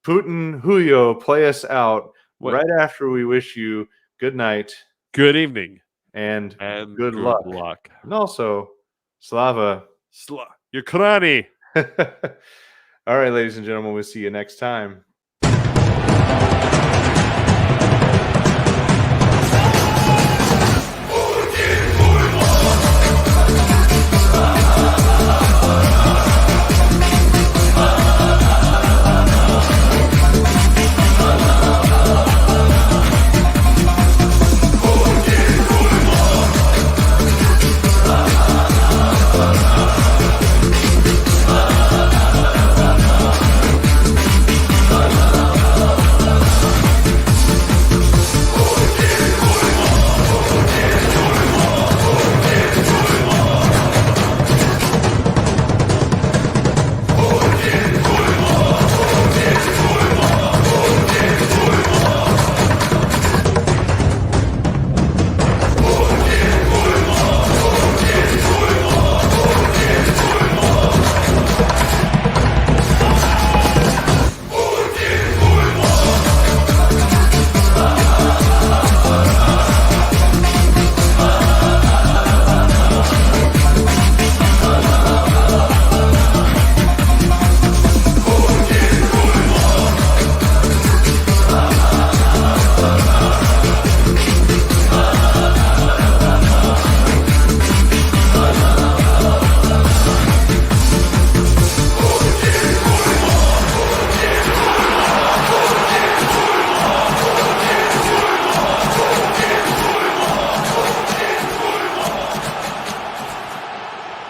Putin Khuylo play us out right after we wish you good night, good evening, and good luck. And also, Slava Ukraini. All right, ladies and gentlemen, we'll see you next time.